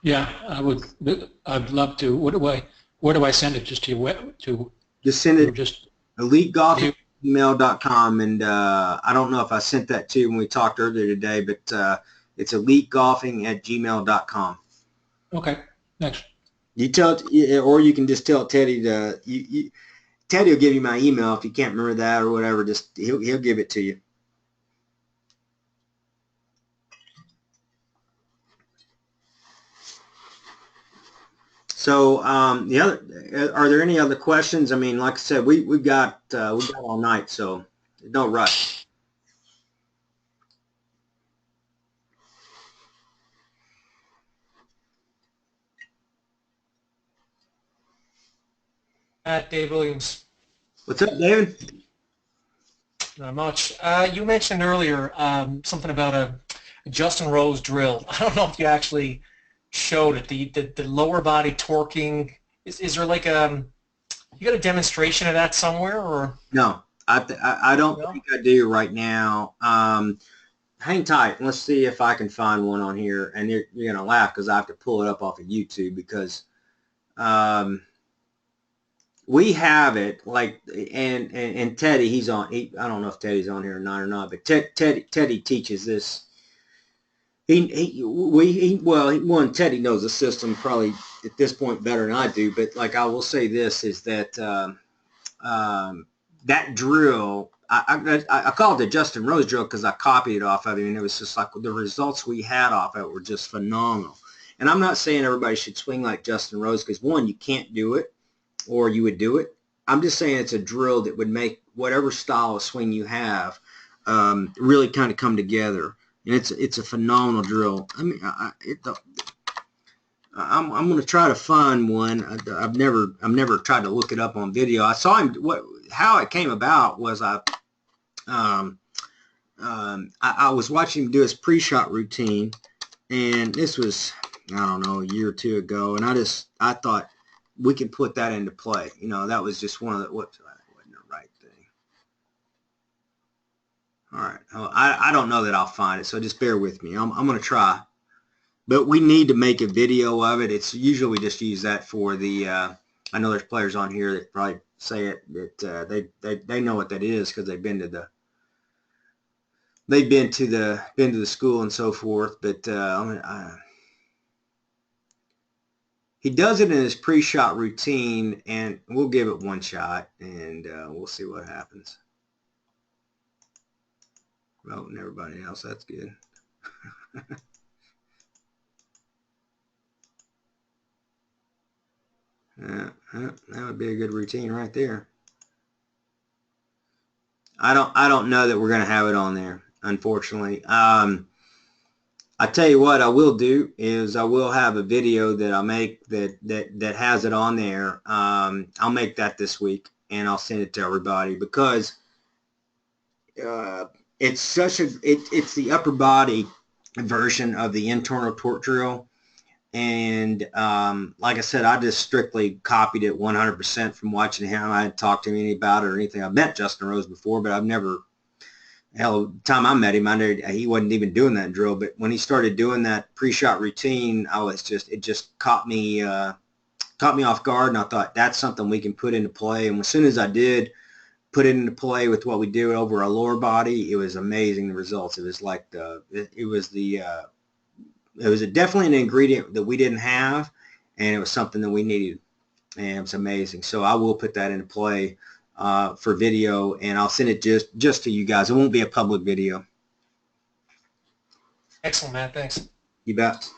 Yeah, I'd love to. Where do I send it? Just to just send it just eliteGolfing@gmail.com, and I don't know if I sent that to you when we talked earlier today, but it's eliteGolfing@gmail.com. Okay, next. You tell, or you can just tell Teddy to Teddy will give you my email if you can't remember that or whatever. Just he'll give it to you. So the other, are there any other questions? I mean, like I said, we've got all night, so no rush. Dave Williams. What's up, David? Not much. You mentioned earlier something about a Justin Rose drill. I don't know if you actually showed it. The lower body torquing. Is there like you got a demonstration of that somewhere or? No, I don't think I do right now. Hang tight. Let's see if I can find one on here. And you're gonna laugh because I have to pull it up off of YouTube because we have it like and Teddy, he's on. I don't know if Teddy's on here or not, but Teddy teaches this. Teddy knows the system probably at this point better than I do. But like I will say this is that that drill. I call it the Justin Rose drill because I copied it off of him, and it was just like the results we had off of it were just phenomenal. And I'm not saying everybody should swing like Justin Rose because, one, you can't do it or you would do it. I'm just saying it's a drill that would make whatever style of swing you have really kind of come together. And it's a phenomenal drill. I mean, I'm going to try to find one. I've never tried to look it up on video. I saw him. How it came about was I was watching him do his pre-shot routine, and this was, I don't know, a year or two ago, and I thought we could put that into play. You know, that was just one of the, wasn't the right thing. All right. I don't know that I'll find it, so just bear with me. I'm going to try. But we need to make a video of it. It's usually we just use that for the, I know there's players on here that probably say it, that they know what that is because they've been to the school and so forth. But he does it in his pre-shot routine, and we'll give it one shot, and we'll see what happens. Well, and everybody else, that's good. That would be a good routine right there. I don't know that we're going to have it on there, unfortunately. I tell you what I will do is I will have a video that I make that has it on there. I'll make that this week, and I'll send it to everybody because it's such it's the upper body version of the internal torque drill. And like I said, I just strictly copied it 100% from watching him. I hadn't talked to him any about it or anything. I've met Justin Rose before, but I've never, hell, the time I met him, he wasn't even doing that drill. But when he started doing that pre-shot routine, it just caught me off guard, and I thought that's something we can put into play. And as soon as I did put it into play with what we do over our lower body, it was amazing, the results. It was like it was definitely an ingredient that we didn't have, and it was something that we needed, and it's amazing. So I will put that into play for video, and I'll send it just to you guys. It won't be a public video. Excellent, Matt. Thanks. You bet.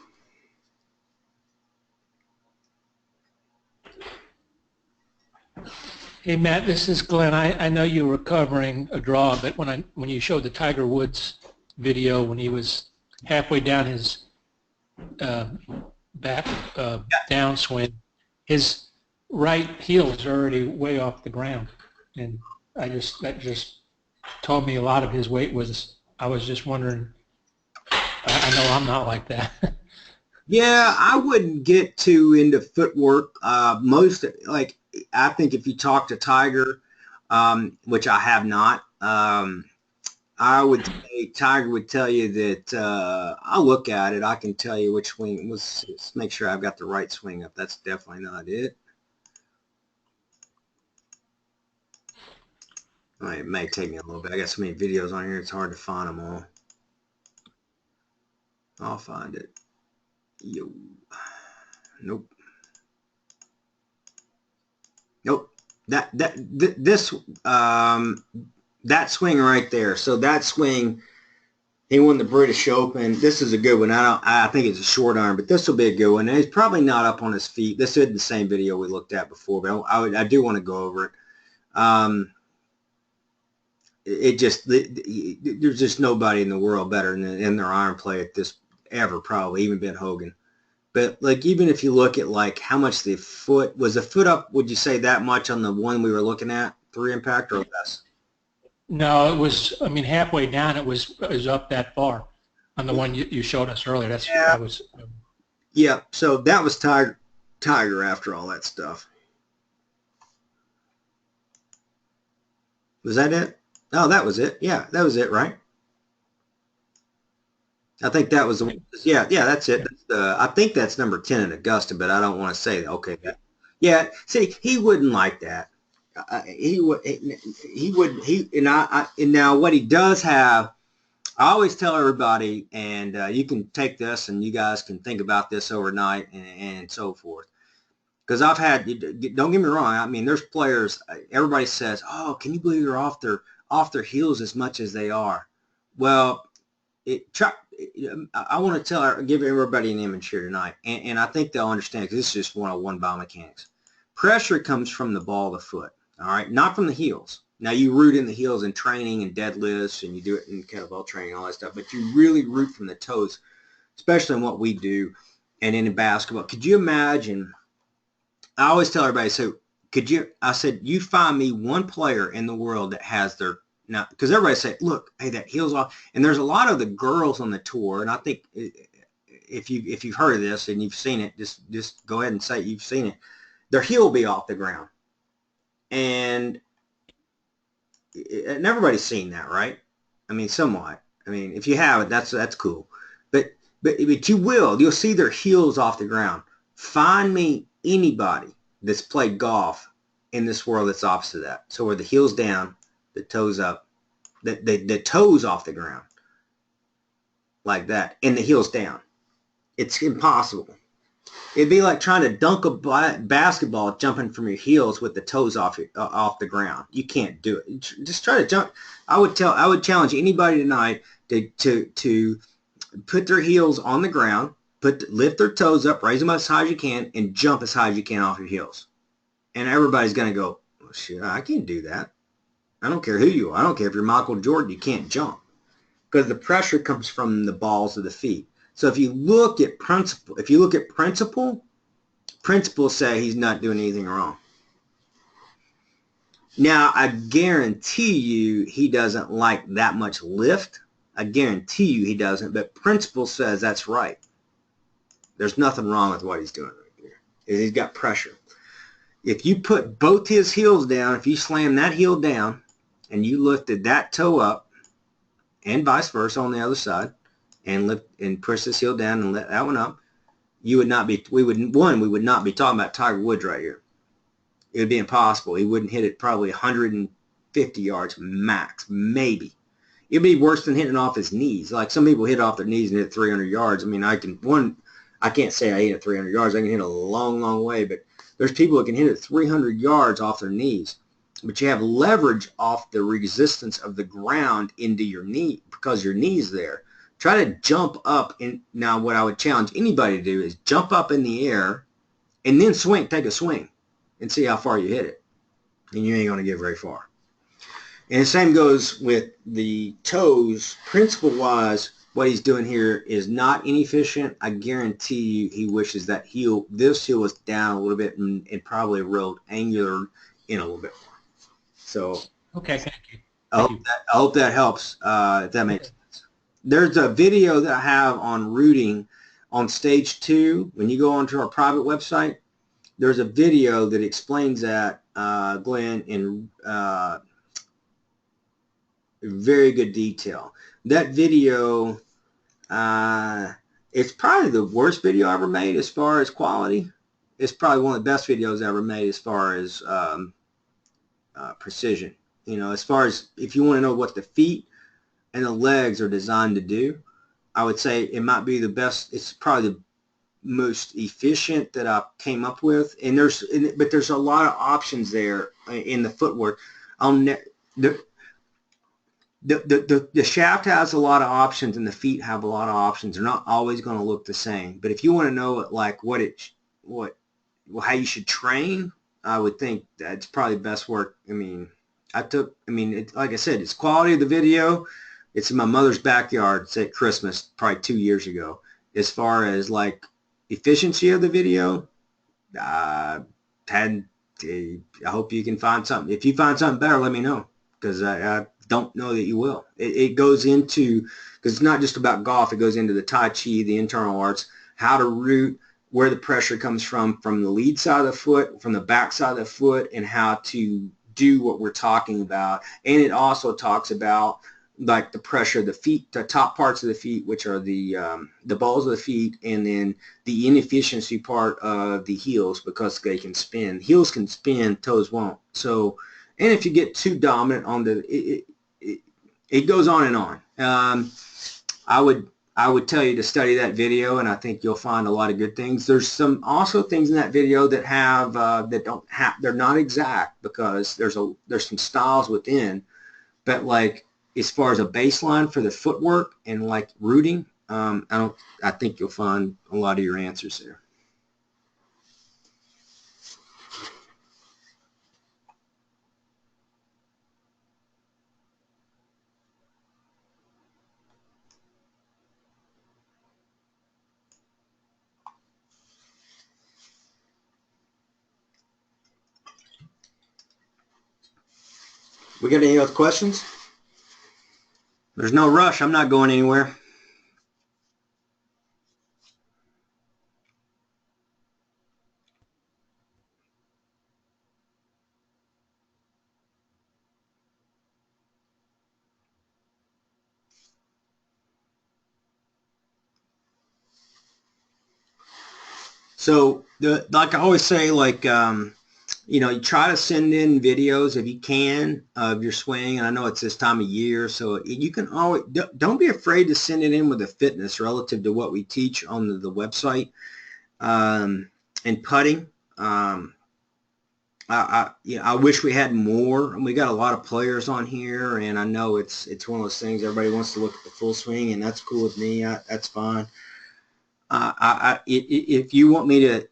Hey, Matt, this is Glenn. I know you were covering a draw, but when you showed the Tiger Woods video when he was halfway down his back downswing, his right heel is already way off the ground, and that just told me a lot of his weight was. I was just wondering. I know I'm not like that. Yeah, I wouldn't get too into footwork. I think if you talk to Tiger, which I have not, I would say Tiger would tell you that I'll look at it. I can tell you which swing. Let's make sure I've got the right swing up. That's definitely not it. It may take me a little bit. I got so many videos on here, it's hard to find them all. I'll find it. Nope. this that swing right there. So that swing, he won the British Open. This is a good one. I think it's a short iron, but this will be a good one. And he's probably not up on his feet. This isn't the same video we looked at before, but I do want to go over it. There's just nobody in the world better in their iron play at this ever, probably, even Ben Hogan. But like, even if you look at like how much the foot up, would you say that much on the one we were looking at, 3-impact, or less? No, it was. I mean, halfway down, it was up that far on the one you showed us earlier. That was. Yeah. So that was Tiger after all that stuff. Was that it? Oh, that was it. Yeah, that was it, right? I think that was the one. Yeah, that's it. I think that's number 10 in Augusta, but I don't want to say that. Okay. Yeah. See, he wouldn't like that. He would. And now what he does have, I always tell everybody, and you can take this and you guys can think about this overnight and so forth. Because I've had, don't get me wrong, I mean, there's players, everybody says, oh, can you believe they're off their heels as much as they are? Well, I want to give everybody an image here tonight, and I think they'll understand, because this is just 101 biomechanics. Pressure comes from the ball of the foot, all right, not from the heels. Now, you root in the heels in training and deadlifts, and you do it in kettlebell training, all that stuff, but you really root from the toes, especially in what we do and in basketball. Could you imagine? I always tell everybody, so I said, you find me one player in the world that has their, now, because everybody say, look, hey, that heel's off. And there's a lot of the girls on the tour, and I think if you've heard of this and you've seen it, just go ahead and say you've seen it. Their heel will be off the ground. And everybody's seen that, right? I mean, somewhat. I mean, if you have it, that's cool. But you'll see their heels off the ground. Find me anybody that's played golf in this world that's opposite of that. So where the heel's down, the toes up, the toes off the ground like that, and the heel's down. It's impossible. It'd be like trying to dunk a basketball jumping from your heels with the toes off the ground. You can't do it. Just try to jump. I would challenge anybody tonight to put their heels on the ground, lift their toes up, raise them as high as you can, and jump as high as you can off your heels. And everybody's going to go, oh, shit, I can't do that. I don't care who you are. I don't care if you're Michael Jordan. You can't jump because the pressure comes from the balls of the feet. So if you look at principle, principle say he's not doing anything wrong. Now, I guarantee you he doesn't like that much lift. I guarantee you he doesn't, but principle says that's right. There's nothing wrong with what he's doing right there. He's got pressure. If you put both his heels down, if you slam that heel down and you lifted that toe up and vice versa on the other side and lift and push this heel down and let that one up, we would not be talking about Tiger Woods right here. It would be impossible. He wouldn't hit it probably 150 yards max, maybe. It'd be worse than hitting off his knees. Like some people hit off their knees and hit 300 yards. I mean, I can't say I hit it 300 yards. I can hit a long, long way, but there's people that can hit it 300 yards off their knees. But you have leverage off the resistance of the ground into your knee because your knee's there. Try to jump up. Now, what I would challenge anybody to do is jump up in the air and then take a swing and see how far you hit it. And you ain't going to get very far. And the same goes with the toes. Principle-wise, what he's doing here is not inefficient. I guarantee you he wishes that this heel was down a little bit and probably rolled angular in a little bit more. So, okay, thank you. I hope that helps, if that makes sense. There's a video that I have on rooting on stage 2. When you go onto our private website, there's a video that explains that, Glenn, in very good detail. That video, it's probably the worst video I ever made as far as quality. It's probably one of the best videos I ever made as far as precision. You know, as far as if you want to know what the feet and the legs are designed to do, I would say it might be the best. It's probably most efficient that I came up with, and but there's a lot of options there in the footwork. The shaft has a lot of options, and the feet have a lot of options. They're not always going to look the same. But if you want to know like how you should train, I would think that's probably the best work. I mean, like I said, it's quality of the video. It's in my mother's backyard. It's at Christmas, probably 2 years ago. As far as like efficiency of the video, I hope you can find something. If you find something better, let me know, because I don't know that you will. It goes into, because it's not just about golf. It goes into the Tai Chi, the internal arts, how to root, where the pressure comes from the lead side of the foot, from the back side of the foot, and how to do what we're talking about. And it also talks about like the pressure of the feet, the top parts of the feet, which are the balls of the feet, and then the inefficiency part of the heels, because they can spin. Heels can spin, toes won't. So, and if you get too dominant on it goes on and on. I would tell you to study that video, and I think you'll find a lot of good things. There's some also things in that video that have they're not exact, because there's some styles within, but like as far as a baseline for the footwork and like rooting, I think you'll find a lot of your answers there. We got any other questions? There's no rush. I'm not going anywhere. So, like I always say, like, you try to send in videos if you can of your swing. And I know it's this time of year, so you can always, don't be afraid to send it in with a fitness relative to what we teach on the website. And putting, I wish we had more. We got a lot of players on here, and I know it's one of those things everybody wants to look at the full swing, and that's cool with me. That's fine. If you want me to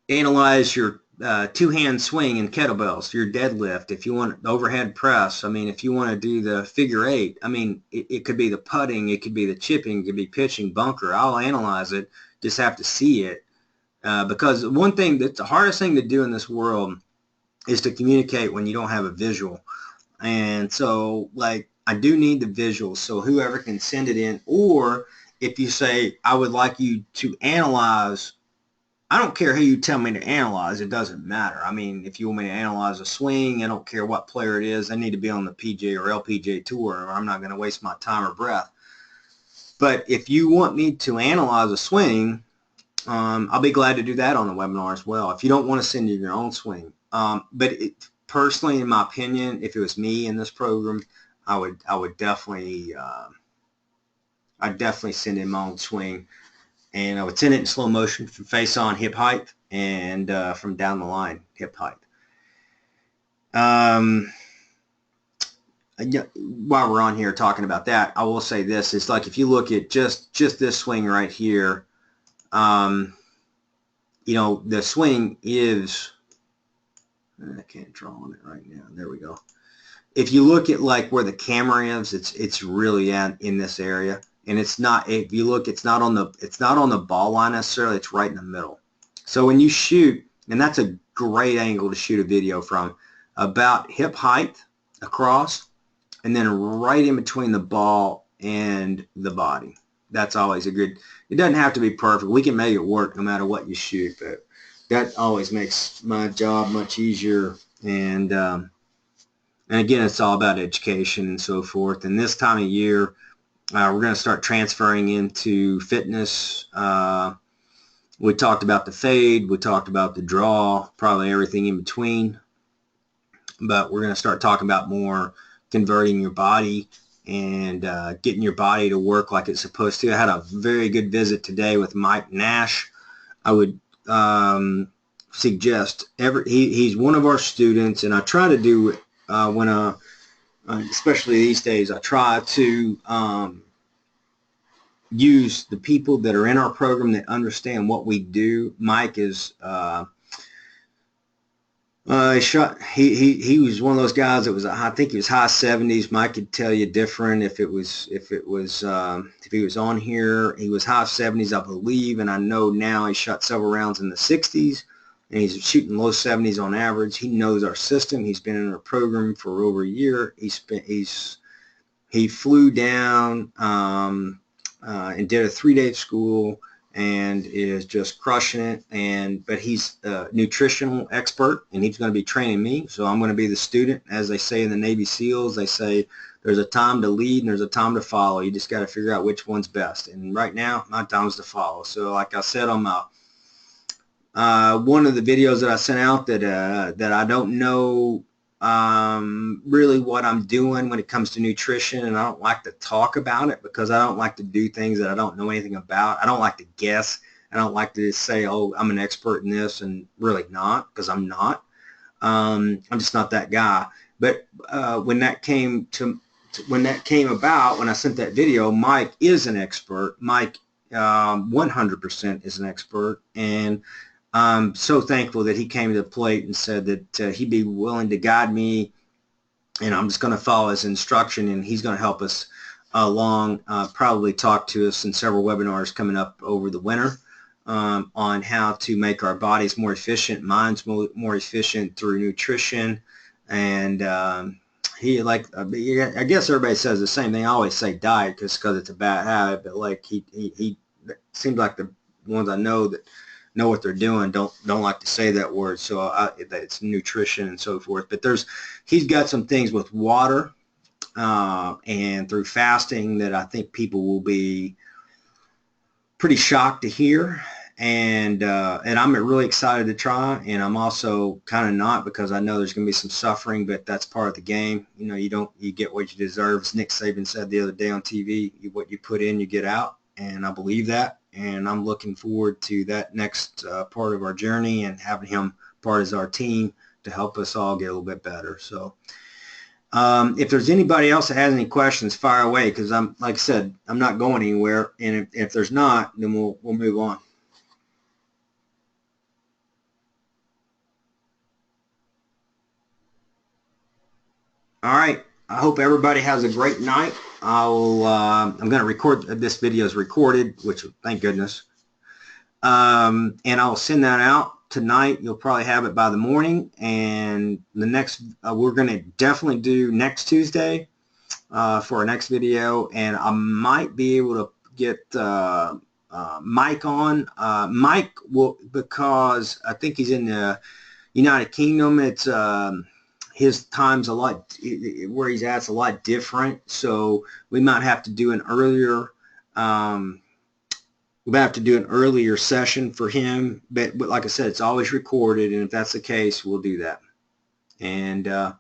analyze your two-hand swing in kettlebells, your deadlift, if you want overhead press, I mean, if you want to do the figure eight, I mean, it could be the putting, it could be the chipping, it could be pitching, bunker. I'll analyze it, just have to see it. Because one thing that's the hardest thing to do in this world is to communicate when you don't have a visual. And so, like, I do need the visuals, so whoever can send it in, or if you say, I would like you to analyze, I don't care who you tell me to analyze. It doesn't matter. I mean, if you want me to analyze a swing, I don't care what player it is. I need to be on the PGA or LPGA tour, or I'm not going to waste my time or breath. But if you want me to analyze a swing, I'll be glad to do that on the webinar as well. If you don't want to send in your own swing. But personally, in my opinion, if it was me in this program, I would definitely I'd definitely send in my own swing. And I would send it in slow motion from face on hip height and from down the line hip height. While we're on here talking about that, I will say this. It's like if you look at just this swing right here, the swing is, I can't draw on it right now. There we go. If you look at like where the camera is, it's really in this area. And it's not, if you look, it's not on the ball line necessarily, it's right in the middle. So when you shoot, and that's a great angle to shoot a video from, about hip height across, and then right in between the ball and the body. That's always a good, it doesn't have to be perfect. We can make it work no matter what you shoot, but that always makes my job much easier. And again, it's all about education and so forth. And this time of year, we're going to start transferring into fitness. We talked about the fade. We talked about the draw, probably everything in between. But we're going to start talking about more converting your body and getting your body to work like it's supposed to. I had a very good visit today with Mike Nash. I would suggest he's one of our students, and I try to do when especially these days, I try to use the people that are in our program that understand what we do. Mike is he was one of those guys that was, I think he was high 70s. Mike could tell you different if he was on here. He was high 70s, I believe, and I know now he shot several rounds in the 60s, and he's shooting low 70s on average. He knows our system. He's been in our program for over a year. He flew down and did a 3-day school and is just crushing it. But he's a nutritional expert, and he's going to be training me. So I'm going to be the student. As they say in the Navy SEALs, they say there's a time to lead and there's a time to follow. You just got to figure out which one's best. And right now, my time is to follow. So like I said on my one of the videos that I sent out, that I don't know really what I'm doing when it comes to nutrition, and I don't like to talk about it because I don't like to do things that I don't know anything about. I don't like to guess. I don't like to just say, oh, I'm an expert in this, and really not, because I'm not. I'm just not that guy. But when that came about, when I sent that video, Mike is an expert. Mike 100% is an expert, and I'm so thankful that he came to the plate and said that he'd be willing to guide me, and I'm just going to follow his instruction, and he's going to help us along, probably talk to us in several webinars coming up over the winter on how to make our bodies more efficient, minds more efficient through nutrition. And I guess everybody says the same thing. I always say diet because it's a bad habit, but like he seems like the ones I know that know what they're doing don't like to say that word, so it's nutrition and so forth. But he's got some things with water and through fasting that I think people will be pretty shocked to hear, and I'm really excited to try, and I'm also kind of not, because I know there's going to be some suffering, but that's part of the game. You know, you get what you deserve. As Nick Saban said the other day on TV, what you put in, you get out, and I believe that. And I'm looking forward to that next part of our journey, and having him part of our team to help us all get a little bit better. So if there's anybody else that has any questions, fire away, because like I said, I'm not going anywhere. And if there's not, then we'll move on. All right. I hope everybody has a great night. I'm going to record, this video is recorded, which thank goodness. And I'll send that out tonight. You'll probably have it by the morning. And the next, we're going to definitely do next Tuesday for our next video. And I might be able to get Mike on. Mike will, because I think he's in the United Kingdom. It's his time's a lot, where he's at's a lot different, so we might have to do an earlier session for him, but like I said, it's always recorded, and if that's the case, we'll do that. And but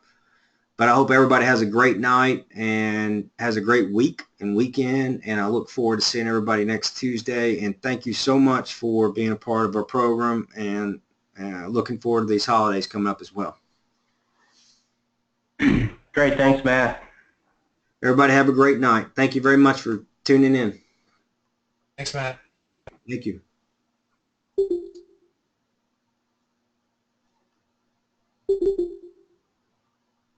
I hope everybody has a great night and has a great week and weekend, and I look forward to seeing everybody next Tuesday. And thank you so much for being a part of our program, and looking forward to these holidays coming up as well. Great. Thanks, Matt. Everybody have a great night. Thank you very much for tuning in. Thanks, Matt. Thank you.